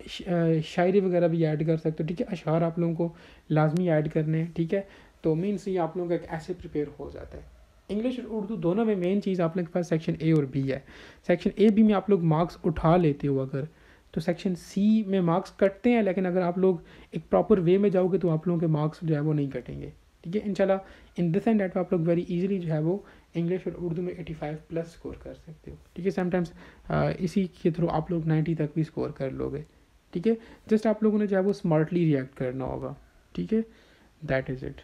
शायरी वगैरह भी ऐड कर सकते हो। ठीक है, अशआर आप लोगों को लाजमी ऐड करने हैं। ठीक है, तो मीन्स ये आप लोगों का एक ऐसे प्रिपेयर हो जाता है। इंग्लिश और उर्दू दोनों में मेन चीज़ आप लोगों के पास सेक्शन ए और बी है। सेक्शन ए बी में आप लोग मार्क्स उठा लेते हो अगर, तो सेक्शन सी में मार्क्स कटते हैं, लेकिन अगर आप लोग एक प्रॉपर वे में जाओगे तो आप लोगों के मार्क्स जो है वो नहीं कटेंगे। ठीक है, इंशाल्लाह इन दिस एंड डेट आप लोग वेरी इजीली जो है वो इंग्लिश और उर्दू में 85+ स्कोर कर सकते हो। ठीक है, समटाइम्स इसी के थ्रू आप लोग 90 तक भी स्कोर कर लोगे। ठीक है, जस्ट आप लोगों ने जो है वो स्मार्टली रिएक्ट करना होगा। ठीक है, दैट इज़ इट।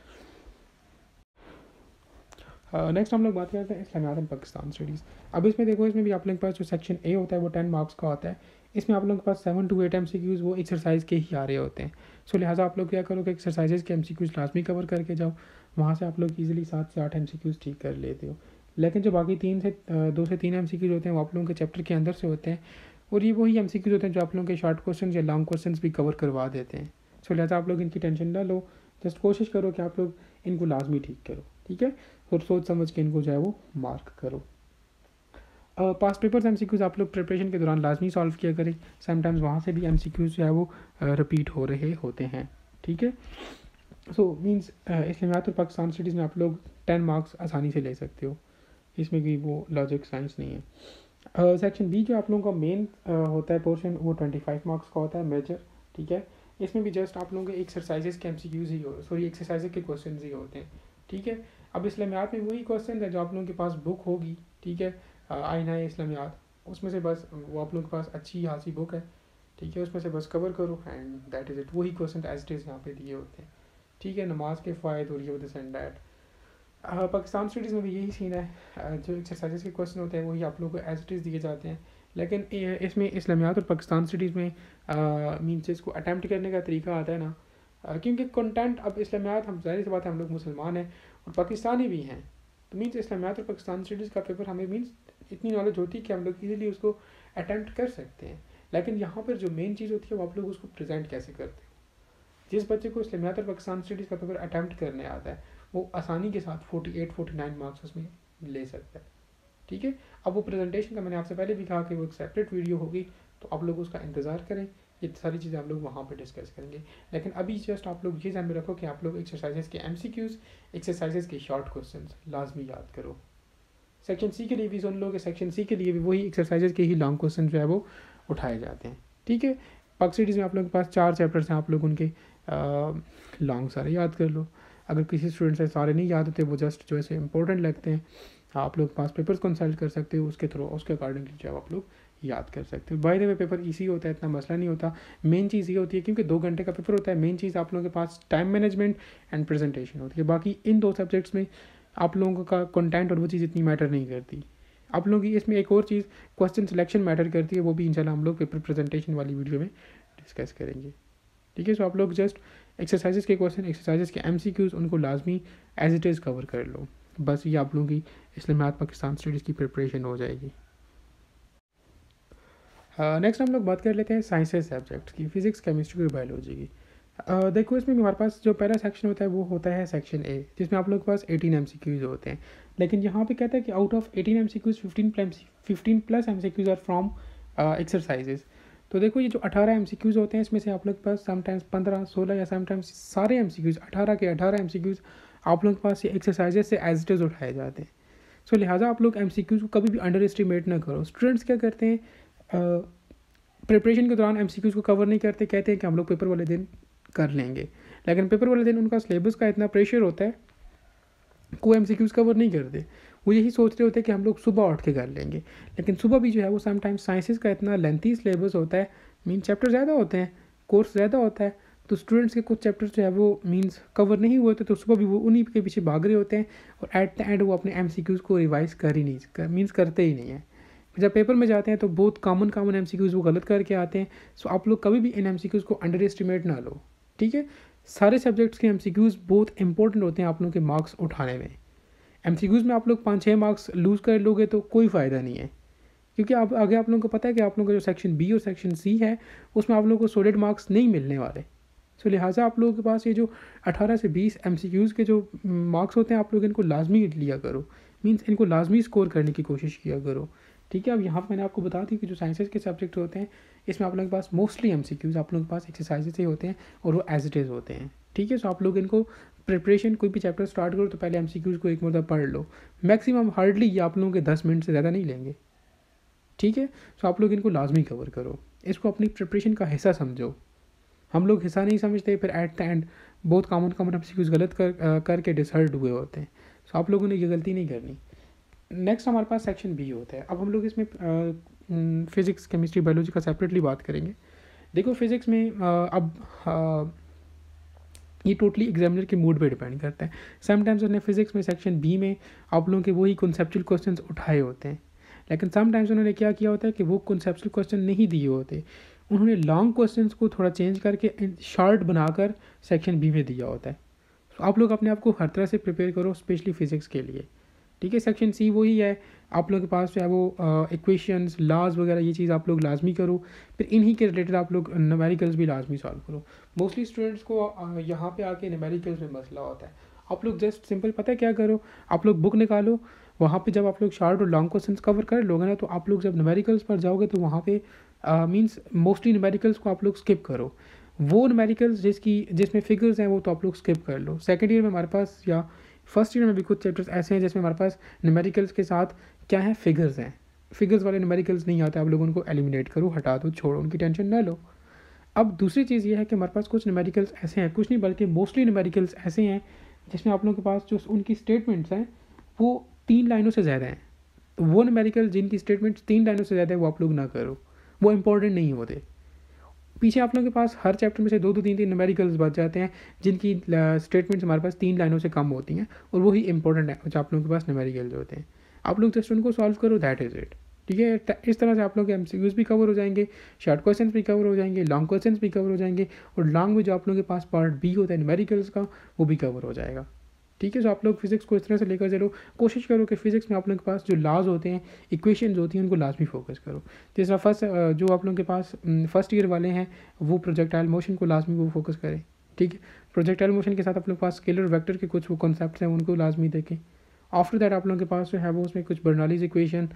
नेक्स्ट हम लोग बात करते हैं इस्लामियात एंड पाकिस्तान स्टडीज़। अब इसमें देखो, इसमें भी आप लोगों के पास जो सेक्शन ए होता है वो 10 मार्क्स का होता है। इसमें आप लोगों के पास 7 to 8 MCQs वो एक्सरसाइज के ही आ रहे होते हैं। सो लिहाजा आप लोग क्या करो कि एक्सरसाइजेज के MCQs लाजमी कवर करके जाओ, वहाँ से आप लोग ईजिली 7 से 8 MCQs ठीक कर लेते हो। लेकिन जो बाकी 2 से 3 MCQs होते हैं वो आप लोगों के चैप्टर के अंदर से होते हैं, और ये वही MCQs होते हैं जो आप लोगों के शॉर्ट क्वेश्चन या लॉन्ग क्वेश्चन भी कवर करवा देते हैं। सो लिहाजा आप लोग इनकी टेंशन ना लो, जस्ट कोशिश करो कि आप लोग इनको लाजमी ठीक करो। ठीक है, और सोच समझ के इनको जो है वो मार्क करो। पास्ट पेपर्स MCQs आप लोग प्रिपरेशन के दौरान लाजमी सॉल्व किया करें, समटाइम्स वहाँ से भी MCQs जो है वो रिपीट हो रहे होते हैं। ठीक है, सो मीन्स इस्लामियात और पाकिस्तान स्टडीज़ में आप लोग 10 मार्क्स आसानी से ले सकते हो, इसमें भी वो लॉजिक साइंस नहीं है। सेक्शन बी जो आप लोगों का मेन होता है पोर्शन, वो 25 मार्क्स का होता है मेजर। ठीक है, इसमें भी जस्ट आप लोगों के एक्सरसाइजेज के MCQs ही एक्सरसाइजेज के क्वेश्चन ही होते हैं। ठीक है, अब इस्लामियात में वही क्वेश्चन है जो आप लोगों के पास बुक होगी। ठीक है, आईना इस्लामियात, उसमें से बस वो आप लोगों के पास अच्छी खासी बुक है। ठीक है, उसमें से बस कवर करो एंड दैट इज़ इट। वही क्वेश्चन एज इट इज़ यहाँ पे दिए होते हैं। ठीक है, नमाज के फ़ायदे और ये this and that. Pakistan studies में भी यही सीन है, जो एक्सरसाइजेज के क्वेश्चन होते हैं वही आप लोगों को एज इट इज़ दिए जाते हैं। लेकिन इसमें इस्लामियात और पाकिस्तान स्टडीज़ में मीन्स इसको अटैम्प्ट करने का तरीका आता है ना, क्योंकि कंटेंट अब इस्लामियात, हम ज़ाहिर सी बात है हम लोग मुसलमान हैं और पाकिस्तानी भी हैं, तो मीन्स इस्लामियात और पाकिस्तान स्टडीज़ का पेपर हमें मीन्स इतनी नॉलेज होती है कि हम लोग इजीली उसको अटैम्प्ट कर सकते हैं। लेकिन यहाँ पर जो मेन चीज़ होती है वो आप लोग उसको प्रेजेंट कैसे करते हो। जिस बच्चे को इस्लामियात और पाकिस्तान स्टडीज़ का पेपर अटैम्प्ट करने आता है वो आसानी के साथ 48-49 मार्क्स उसमें ले सकता है। ठीक है, अब वो प्रेजेंटेशन का मैंने आपसे पहले भी कहा कि वो एक सेपरेट वीडियो होगी, तो आप लोग उसका इंतज़ार करें, ये सारी चीज़ें हम लोग वहाँ पे डिस्कस करेंगे। लेकिन अभी जस्ट आप लोग ये ध्यान में रखो कि आप लोग एक्सरसाइजेज के MCQs, एक्सरसाइजेज के शॉर्ट क्वेश्चंस लाजमी याद करो। सेक्शन सी के लिए भी सुन लो कि सेक्शन सी के लिए भी वही एक्सरसाइजेज के ही लॉन्ग क्वेश्चन जो है वो उठाए जाते हैं। ठीक है, पाक स्टडीज़ में आप लोगों के पास 4 चैप्टर्स हैं, आप लोग उनके लॉन्ग सारे याद कर लो। अगर किसी स्टूडेंट से सारे नहीं याद होते, वो जस्ट जो ऐसे इंपॉर्टेंट लगते हैं, आप लोग पास पेपर्स कंसल्ट कर सकते हो, उसके थ्रू उसके अकॉर्डिंगली जो आप लोग याद कर सकते हो। Bye the way paper easy होता है, इतना मसला नहीं होता। मेन चीज़ ये होती है क्योंकि 2 घंटे का पेपर होता है, मेन चीज़ आप लोगों के पास टाइम मैनेजमेंट एंड प्रेजेंटेशन होती है। बाकी इन 2 सब्जेक्ट्स में आप लोगों का कंटेंट और वो चीज़ इतनी मैटर नहीं करती। आप लोगों की इसमें एक और चीज़ क्वेश्चन सिलेक्शन मैटर करती है, वो भी इंशाल्लाह हम लोग पेपर प्रेजेंटेशन वाली वीडियो में डिस्कस करेंगे। ठीक है, सो आप लोग जस्ट एक्सरसाइजेस के क्वेश्चन, एक्सरसाइजेस के एमसीक्यूज़ उनको लाजमी एज इट इज़ कवर कर लो। बस ये आप लोगों की इस्लामाबाद पाकिस्तान स्टडीज़ की प्रिपरेशन हो जाएगी। नेक्स्ट हम लोग बात कर लेते हैं साइंसेस सब्जेक्ट्स की, फिजिक्स, केमिस्ट्री और बायोलॉजी की। देखो इसमें हमारे पास जो पहला सेक्शन होता है वो होता है सेक्शन ए, जिसमें आप लोग के पास 18 एमसीक्यूज़ होते हैं। लेकिन यहाँ पे कहता है कि out of 18 MCQs 15 plus MCQs are from exercises. तो देखो ये जो 18 एमसीक्यूज़ होते हैं, इसमें से आप लोग के पास समटाइम्स 15, 16 या समटाइम्स सारे एमसीक्यूज़ 18 के 18 एमसीक्यूज़ आप लोग के पास ये एक्सरसाइजेज से एज इट इज़ उठाए जाते हैं। सो लिहाजा आप लोग एमसीक्यूज़ को कभी भी अंडर एस्टिमेट ना करो। स्टूडेंट्स क्या करते हैं, प्रिपरेशन के दौरान एमसीक्यूज़ को कवर नहीं करते, कहते हैं कि हम लोग पेपर वाले दिन कर लेंगे, लेकिन पेपर वाले दिन उनका सिलेबस का इतना प्रेशर होता है, कोई एमसीक्यूज़ कवर नहीं करते। वो यही सोच रहे होते हैं कि हम लोग सुबह उठ के कर लेंगे, लेकिन सुबह भी जो है वो समटाइम्स साइंसेस का इतना लेंथी सिलेबस होता है, मीन चैप्टर ज़्यादा होते हैं, कोर्स ज़्यादा होता है, तो स्टूडेंट्स के कुछ चैप्टर्स जो है वो मीन्स कवर नहीं हुए होते, तो सुबह भी वो उन्हीं के पीछे भाग रहे होते हैं और एट द एंड वो अपने एमसीक्यूज़ को रिवाइज कर ही नहीं मीन्स करते ही नहीं है। जब पेपर में जाते हैं तो बहुत कॉमन एमसीक्यूज़ वो गलत करके आते हैं। सो आप लोग कभी भी इन एमसीक्यूज़ को अंडर एस्टिमेट ना लो। ठीक है, सारे सब्जेक्ट्स के एमसीक्यूज़ बहुत इंपॉर्टेंट होते हैं आप लोगों के मार्क्स उठाने में। एमसीक्यूज़ में आप लोग 5-6 मार्क्स लूज़ कर लोगे तो कोई फ़ायदा नहीं है, क्योंकि आप आगे आप लोगों को पता है कि आप लोगों का जो सेक्शन बी और सेक्शन सी है उसमें आप लोगों को सॉलिड मार्क्स नहीं मिलने वाले। सो लिहाजा आप लोगों के पास ये जो 18 से 20 एमसीक्यूज़ के जो मार्क्स होते हैं, आप लोग इनको लाजमी लिया करो, मीन्स इनको लाजमी स्कोर करने की कोशिश किया करो। ठीक है, अब यहाँ पर मैंने आपको बता दी कि जो साइंसेस के सब्जेक्ट होते हैं इसमें आप लोगों के पास मोस्टली एमसीक्यूज़ आप लोगों के पास एक्सरसाइजेस ही होते हैं और वो एज इट इज़ होते हैं। ठीक है, सो आप लोग इनको प्रिपरेशन कोई भी चैप्टर स्टार्ट करो तो पहले एमसीक्यूज़ को एक मरतबा पढ़ लो। मैक्सिमम हार्डली ये आप लोगों के 10 मिनट से ज़्यादा नहीं लेंगे। ठीक है, सो आप लोग इनको लाजमी कवर करो, इसको अपनी प्रिपरेशन का हिस्सा समझो। हम लोग हिस्सा नहीं समझते, फिर एट द एंड बहुत कॉमन एमसीक्यूज़ गलत करके डिसहर्ट हुए होते हैं। सो आप लोगों ने ये गलती नहीं करनी। नेक्स्ट हमारे पास सेक्शन बी होता है। अब हम लोग इसमें फिज़िक्स, केमिस्ट्री, बायोलॉजी का सेपरेटली बात करेंगे। देखो फिज़िक्स में ये टोटली एग्जामिनर के मूड पे डिपेंड करता है। समटाइम्स उन्होंने फिज़िक्स में सेक्शन बी में आप लोगों के वही कॉन्सेप्चुअल क्वेश्चंस उठाए होते हैं, लेकिन समटाइम्स उन्होंने क्या किया होता है कि वो कॉन्सेप्चुअल क्वेश्चन नहीं दिए होते, उन्होंने लॉन्ग क्वेश्चंस को थोड़ा चेंज करके शॉर्ट बनाकर सेक्शन बी में दिया होता है। तो आप लोग अपने आप को हर तरह से प्रिपेयर करो, स्पेशली फ़िज़िक्स के लिए। ठीक है, सेक्शन सी वही है, आप लोगों के पास जो है वो इक्वेशंस, लॉज वगैरह ये चीज़ आप लोग लाजमी करो, फिर इन्हीं के रिलेटेड आप लोग न्यूमेरिकल्स भी लाजमी सॉल्व करो। मोस्टली स्टूडेंट्स को यहाँ पे आके न्यूमेरिकल्स में मसला होता है। आप लोग जस्ट सिंपल पता है क्या करो, आप लोग बुक निकालो, वहाँ पे जब आप लोग शॉर्ट और लॉन्ग क्वेश्चंस कवर कर लोगे ना, तो आप लोग जब न्यूमेरिकल्स पर जाओगे तो वहाँ पे मीन्स मोस्टली न्यूमेरिकल्स को आप लोग स्किप करो। वो न्यूमेरिकल्स जिसमें फिगर्स हैं वो तो आप लोग स्किप कर लो। सेकेंड ईयर में हमारे पास या फर्स्ट ईयर में भी कुछ चैप्टर्स ऐसे हैं जिसमें हमारे पास न्यूमेरिकल्स के साथ क्या है, फिगर्स हैं। फिगर्स वाले न्यूमेरिकल्स नहीं आते, आप लोग उनको एलिमिनेट करो, हटा दो, छोड़ो, उनकी टेंशन ना लो। अब दूसरी चीज़ ये है कि हमारे पास कुछ न्यूमेरिकल्स ऐसे हैं, कुछ नहीं बल्कि मोस्टली न्यूमेरिकल्स ऐसे हैं जिसमें आप लोगों के पास जो उनकी स्टेटमेंट्स हैं वो 3 लाइनों से ज़्यादा हैं। तो वो न्यूमेरिकल जिनकी स्टेटमेंट्स 3 लाइनों से ज़्यादा है वो आप लोग ना करो, वो इंपॉर्टेंट नहीं होते। पीछे आप लोगों के पास हर चैप्टर में से 2-2, 3-3 न्यूमेरिकल्स बच जाते हैं जिनकी स्टेटमेंट्स हमारे पास 3 लाइनों से कम होती हैं, और वही इंपॉर्टेंट है जो आप लोगों के पास न्यूमेरिकल्स होते हैं। आप लोग जस्ट उनको सॉल्व करो, दैट इज़ इट। ठीक है, इस तरह से आप लोग एमसीक्यूज़ भी कवर हो जाएंगे, शॉर्ट क्वेश्चन भी कवर हो जाएंगे, लॉन्ग क्वेश्चन भी कवर हो जाएंगे, और लॉन्ग में जो आप लोगों के पास पार्ट बी होता है न्यूमेरिकल्स का वो भी कवर हो जाएगा। ठीक है, सो आप लोग फिज़िक्स को इस तरह से लेकर चलो, कोशिश करो कि फ़िज़िक्स में आप लोगों के पास जो लॉज होते हैं, इक्वेशंस होती हैं, उनको लाजमी फोकस करो। तीसरा जो आप लोगों के पास फर्स्ट ईयर वाले हैं वो प्रोजेक्टाइल मोशन को लाजमी वो फोकस करें। ठीक है, प्रोजेक्टाइल मोशन के साथ आप लोग के पास स्केलर वेक्टर के कुछ वो कॉन्सेप्ट्स हैं उनको लाजमी देखें। आफ्टर दैट आप लोगों के पास जो है वो उसमें कुछ बर्नौलीज़ इक्वेशन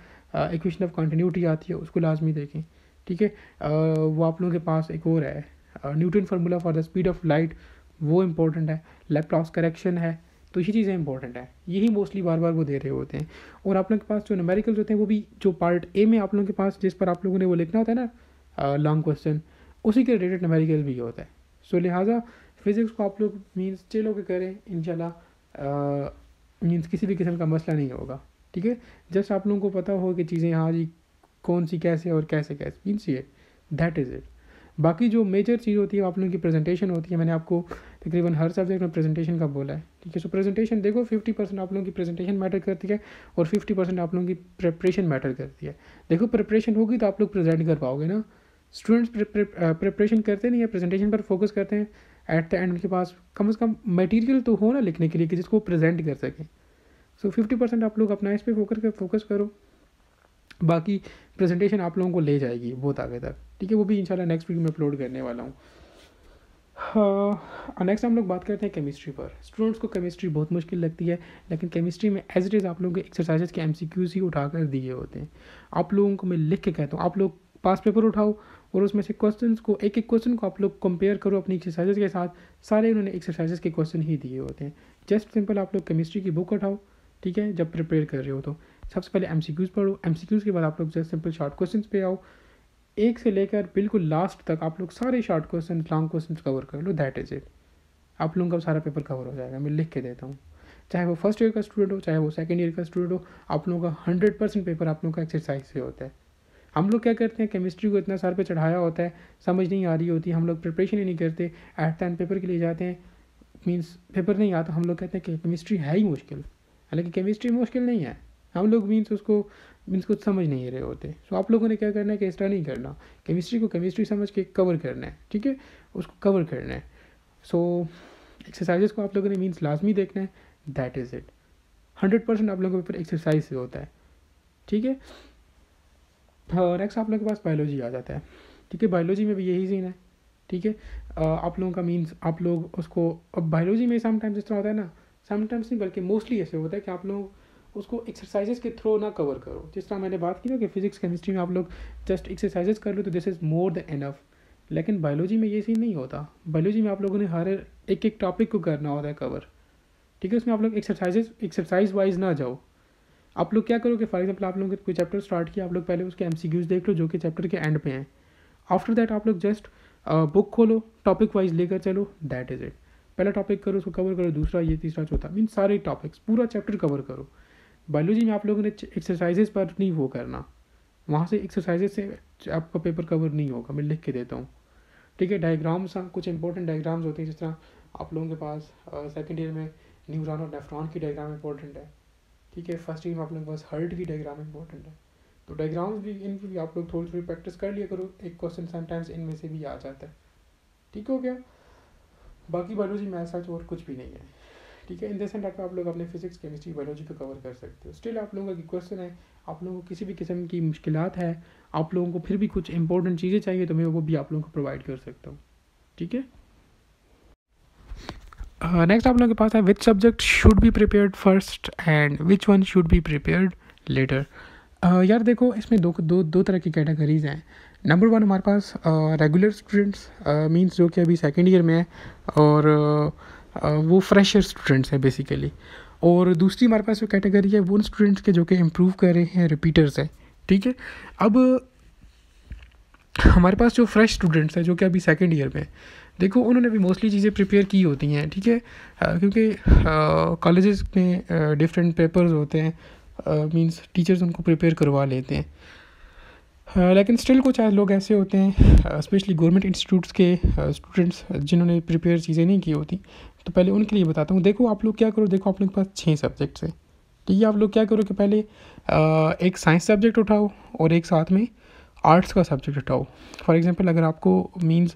ऑफ कंटिन्यूटी आती है, उसको लाजमी देखें। ठीक है, वो आप लोगों के पास एक और है Newton formula for the speed of light, वो इंपॉर्टेंट है। लैप्लास करेक्शन है, तो ये चीज़ें इंपॉर्टेंट है, यही मोस्टली बार बार वो दे रहे होते हैं। और आप लोगों के पास जो न्यूमेरिकल्स होते हैं वो भी जो पार्ट ए में आप लोगों के पास जिस पर आप लोगों ने वो लिखना होता है ना लॉन्ग क्वेश्चन, उसी के रिलेटेड न्यूमेरिकल भी होता है। सो लिहाजा फिज़िक्स को आप लोग मीन्स चिल होकर करें, इंशाल्लाह मीन्स किसी भी किस्म का मसला नहीं होगा, ठीक है। जस्ट आप लोगों को पता हो कि चीज़ें हाँ जी कौन सी कैसे और कैसे कैसे मीन्स ये दैट इज़ इट। बाकी जो मेजर चीज़ होती है आप लोगों की प्रेजेंटेशन होती है। मैंने आपको तकरीबन हर सब्जेक्ट में प्रेजेंटेशन का बोला है, ठीक है। सो प्रेजेंटेशन देखो 50% आप लोगों की प्रेजेंटेशन मैटर करती है और 50% आप लोगों की प्रिपरेशन मैटर करती है। देखो प्रिपरेशन होगी तो आप लोग प्रेजेंट कर पाओगे ना। स्टूडेंट्स प्रिपरेशन करते नहीं है, प्रेजेंटेशन पर फोकस करते हैं। एट द एंड उनके पास कम से कम मटेरियल तो हो ना लिखने के लिए कि जिसको प्रेजेंट कर सकें। सो 50% आप लोग अपना इस पर फोकस करो, बाकी प्रेजेंटेशन आप लोगों को ले जाएगी बहुत आगे तक, ठीक है। वो भी इंशाल्लाह नेक्स्ट वीक में अपलोड करने वाला हूँ। नेक्स्ट हम लोग बात करते हैं केमिस्ट्री पर। स्टूडेंट्स को केमिस्ट्री बहुत मुश्किल लगती है, लेकिन केमिस्ट्री में एज इट इज़ आप लोगों के एक्सरसाइजेज के MCQs ही उठाकर दिए होते हैं। आप लोगों को मैं लिख के कहता हूँ, आप लोग पास पेपर उठाओ और उसमें से क्वेश्चंस को एक एक क्वेश्चन को आप लोग कंपेयर करो अपनी एक्सरसाइजेज के साथ। सारे उन्होंने एक्सरसाइजेज के क्वेश्चन ही दिए होते हैं। जस्ट सिंपल आप लोग केमिस्ट्री की बुक उठाओ, ठीक है, जब प्रिपेयर कर रहे हो तो सबसे पहले MCQs पढ़ो। MCQs के बाद आप लोग जस्ट सिंपल शॉर्ट क्वेश्चन पे आओ। एक से लेकर बिल्कुल लास्ट तक आप लोग सारे short question long question cover कर लो, दैट इज़ इट। आप लोगों का सारा पेपर कवर हो जाएगा, मैं लिख के देता हूँ। चाहे वो फर्स्ट ईयर का स्टूडेंट हो, चाहे वो सेकंड ईयर का स्टूडेंट हो, आप लोगों का 100% पेपर आप लोगों का एक्सरसाइज से होता है। हम लोग क्या करते हैं, केमिस्ट्री को इतना सर पे चढ़ाया होता है, समझ नहीं आ रही होती, हम लोग प्रिपरेशन ही नहीं करते, एट द एंड पेपर के लिए जाते हैं, मीन्स पेपर नहीं आता, हम लोग कहते हैं कि केमिस्ट्री है ही मुश्किल। हालांकि केमिस्ट्री मुश्किल नहीं है, हम लोग मीन्स कुछ समझ नहीं रहे होते। सो आप लोगों ने क्या करना है कि इस तरह नहीं करना, केमिस्ट्री को केमिस्ट्री समझ के कवर करना है, ठीक है, उसको कवर करना है। सो एक्सरसाइजेस को आप लोगों ने मीन्स लाजमी देखना है, दैट इज़ इट। 100% आप लोगों के ऊपर एक्सरसाइज से होता है, ठीक है। नेक्स्ट आप लोगों के पास बायोलॉजी आ जाता है, ठीक है। बायोलॉजी में भी यही सीन है, ठीक है। आप लोगों का मीन्स आप लोग उसको, अब बायोलॉजी में समटाइम्स इस तरह होता है ना, समटाइम्स नहीं बल्कि मोस्टली ऐसे होता है कि आप लोग उसको एक्सरसाइजेस के थ्रू ना कवर करो। जिस तरह मैंने बात की ना कि फिजिक्स केमिस्ट्री में आप लोग जस्ट एक्सरसाइजेस कर लो तो this is more than enough, लेकिन बायोलॉजी में ये सीन नहीं होता। बायोलॉजी में आप लोगों ने हर एक एक टॉपिक को करना होता है कवर, ठीक है। उसमें आप लोग एक्सरसाइज वाइज ना जाओ। आप लोग क्या करोगे, फॉर एग्जाम्पल आप लोगों ने कोई चैप्टर स्टार्ट किया, आप लोग पहले उसके MCQs देख लो जो कि चैप्टर के एंड पे हैं। आफ्टर दैट आप लोग जस्ट बुक खोलो, टॉपिक वाइज लेकर चलो, दैट इज़ इट। पहला टॉपिक करो, उसको कवर करो, दूसरा, ये, तीसरा, चौथा, मीन सारे टॉपिक्स पूरा चैप्टर कवर करो। बायोलॉजी में आप लोगों ने एक्सरसाइजेज पर नहीं वो करना, वहाँ से एक्सरसाइजेज से आपका पेपर कवर नहीं होगा, मैं लिख के देता हूँ, ठीक है। डायग्राम्स, कुछ इंपॉर्टेंट डायग्राम्स होते हैं, जिस तरह आप लोगों के पास सेकेंड ईयर में न्यूरॉन और नेफ्रॉन की डायग्राम इंपॉर्टेंट है, ठीक है। फर्स्ट ईयर में आप लोगों के पास हार्ट की डायग्राम इंपॉर्टेंट है। तो डायग्राम्स भी, इनकी भी आप लोग थोड़ी थोड़ी प्रैक्टिस कर लिया करो, एक क्वेश्चन समटाइम्स इनमें से भी आ जाता है, ठीक हो गया। बाकी बायोलॉजी में ऐसा और कुछ भी नहीं है, ठीक है। इन दिस एंड आप लोग अपने फिजिक्स केमिस्ट्री बायोलॉजी को कवर कर सकते हो। स्टिल आप लोगों का क्वेश्चन है, आप लोगों को किसी भी किस्म की मुश्किलात है, आप लोगों को फिर भी कुछ इंपॉर्टेंट चीज़ें चाहिए तो मैं वो भी आप लोगों को प्रोवाइड कर सकता हूँ, ठीक है। नेक्स्ट आप लोगों के पास है which subject should be prepared first and which one should be prepared later. यार देखो इसमें दो तरह की कैटेगरीज हैं। नंबर 1 हमारे पास रेगुलर स्टूडेंट्स मींस जो कि अभी सेकेंड ईयर में है और वो फ्रेशर स्टूडेंट्स हैं बेसिकली। और दूसरी हमारे पास जो कैटेगरी है वो उन स्टूडेंट्स के जो कि इम्प्रूव कर रहे हैं, रिपीटर्स हैं, ठीक है। अब हमारे पास जो फ्रेश स्टूडेंट्स हैं जो कि अभी सेकेंड ईयर में, देखो उन्होंने भी मोस्टली चीज़ें प्रिपेयर की होती हैं, ठीक है, क्योंकि कॉलेजेस में डिफरेंट पेपर्स होते हैं, मींस टीचर्स उनको प्रिपेयर करवा लेते हैं। लेकिन स्टिल कुछ लोग ऐसे होते हैं स्पेशली गवर्नमेंट इंस्टीट्यूट्स के स्टूडेंट्स जिन्होंने प्रिपेयर चीज़ें नहीं की होती। तो पहले उनके लिए बताता हूँ। देखो आप लोग क्या करो, देखो आप लोग के पास 6 सब्जेक्ट्स हैं, ठीक है। आप लोग क्या करो कि पहले एक साइंस सब्जेक्ट उठाओ और एक साथ में आर्ट्स का सब्जेक्ट उठाओ। फॉर एग्जांपल अगर आपको मींस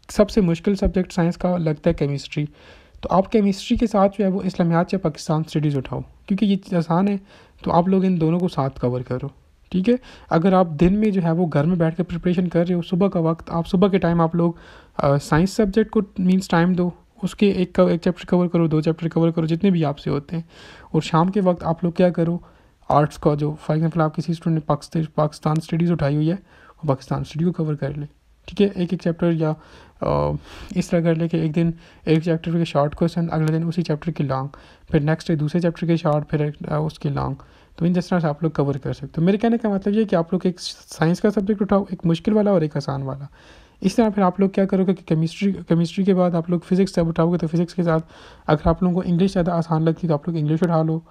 सबसे मुश्किल सब्जेक्ट साइंस का लगता है केमिस्ट्री, तो आप केमिस्ट्री के साथ जो है वो इस्लामियात या पाकिस्तान स्टडीज़ उठाओ, क्योंकि ये चीज़ आसान है। तो आप लोग इन दोनों को साथ कवर करो, ठीक है। अगर आप दिन में जो है वो घर में बैठ कर प्रिपरेशन कर रहे हो, सुबह का वक्त, आप सुबह के टाइम आप लोग साइंस सब्जेक्ट को मींस टाइम दो, उसके एक चैप्टर कवर करो, 2 चैप्टर कवर करो, जितने भी आपसे होते हैं। और शाम के वक्त आप लोग क्या करो, आर्ट्स का जो फॉर एग्जांपल आप किसी स्टूडेंट ने पाकिस्तान स्टडीज़ उठाई हुई है, वो पाकिस्तान स्टडी को कवर कर ले, ठीक है। एक एक चैप्टर या इस तरह कर ले कि एक दिन एक चैप्टर के शॉर्ट क्वेश्चन, अगले दिन उसी चैप्टर के लॉन्ग, फिर नेक्स्ट डे दूसरे चैप्टर के शॉर्ट, फिर उसके लॉन्ग। तो इन जिस तरह से आप लोग कवर कर सकते हो। मेरे कहने का मतलब ये कि आप लोग एक साइंस का सब्जेक्ट उठाओ, एक मुश्किल वाला और एक आसान वाला। इस तरह फिर आप लोग क्या करोगे कि केमिस्ट्री के बाद आप लोग फिज़िक्स जब उठाओगे तो फिज़िक्स के साथ अगर आप लोगों को इंग्लिश ज़्यादा आसान लगती है तो आप लोग इंग्लिश उठा लो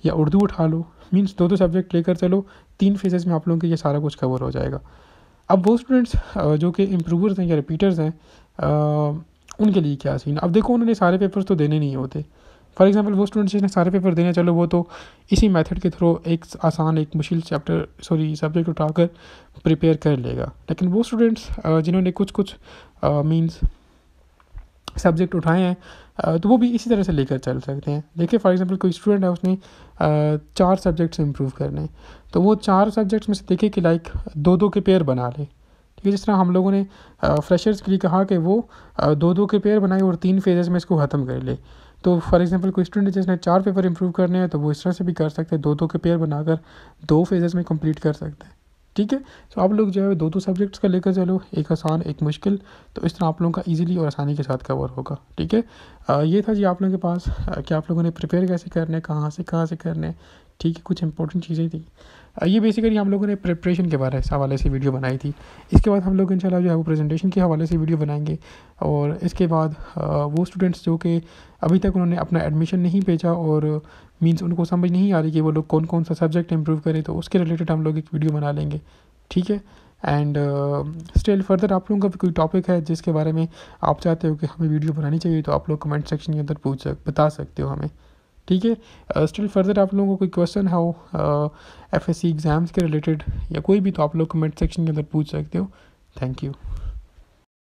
या उर्दू उठा लो। मीन्स 2 सब्जेक्ट लेकर चलो, 3 फेजेस में आप लोगों के ये सारा कुछ कवर हो जाएगा। अब वो स्टूडेंट्स जो कि इम्प्रूवर्स हैं या रिपीटर्स हैं, उनके लिए क्या सीन। अब देखो उन्होंने सारे पेपर्स तो देने नहीं होते। फॉर एग्जांपल वो स्टूडेंट्स जिन्हें सारे पेपर देने, चलो वो तो इसी मेथड के थ्रू एक आसान एक मुश्किल सब्जेक्ट उठाकर प्रिपेयर कर लेगा। लेकिन वो स्टूडेंट्स जिन्होंने कुछ मींस सब्जेक्ट उठाए हैं तो वो भी इसी तरह से लेकर चल सकते हैं। देखिए फॉर एग्जांपल कोई स्टूडेंट है, उसने 4 सब्जेक्ट्स इम्प्रूव करने हैं, तो वो 4 सब्जेक्ट्स में से देखिए कि लाइक 2-2 के पेयर बना ले। ठीक है, जिस तरह हम लोगों ने फ्रेशर्स के लिए कहा कि वो 2-2 के पेयर बनाए और 3 फेजेस में इसको ख़त्म कर ले। तो फॉर एग्जांपल कोई स्टूडेंट जिसने 4 पेपर इम्प्रूव करने हैं तो वो इस तरह से भी कर सकते हैं, 2-2 के पेयर बनाकर 2 फेजेस में कंप्लीट कर सकते हैं। ठीक है, तो आप लोग जो है 2-2 सब्जेक्ट्स का लेकर चलो, एक आसान एक मुश्किल, तो इस तरह आप लोगों का इजीली और आसानी के साथ कवर होगा। ठीक है, ये था जी आप लोगों के पास कि आप लोगों ने प्रिपेयर कैसे करना है, कहाँ से करना है। ठीक है, कुछ इंपॉर्टेंट चीज़ें थी। ये बेसिकली हम लोगों ने प्रिपरेशन के हवाले से वीडियो बनाई थी। इसके बाद हम लोग इंशाल्लाह जो है वो प्रेजेंटेशन के हवाले से वीडियो बनाएंगे। और इसके बाद वो स्टूडेंट्स जो कि अभी तक उन्होंने अपना एडमिशन नहीं भेजा और मींस उनको समझ नहीं आ रही कि वो लोग कौन कौन सा सब्जेक्ट इम्प्रूव करें, तो उसके रिलेटेड हम लोग एक वीडियो बना लेंगे। ठीक है, एंड स्टिल फर्दर आप लोगों का भी कोई टॉपिक है जिसके बारे में आप चाहते हो कि हमें वीडियो बनानी चाहिए, तो आप लोग कमेंट सेक्शन के अंदर बता सकते हो हमें। ठीक है, स्टिल फर्दर आप लोगों को कोई क्वेश्चन हो FSC एग्ज़ाम्स के रिलेटेड या कोई भी, तो आप लोग कमेंट सेक्शन के अंदर पूछ सकते हो। Thank you.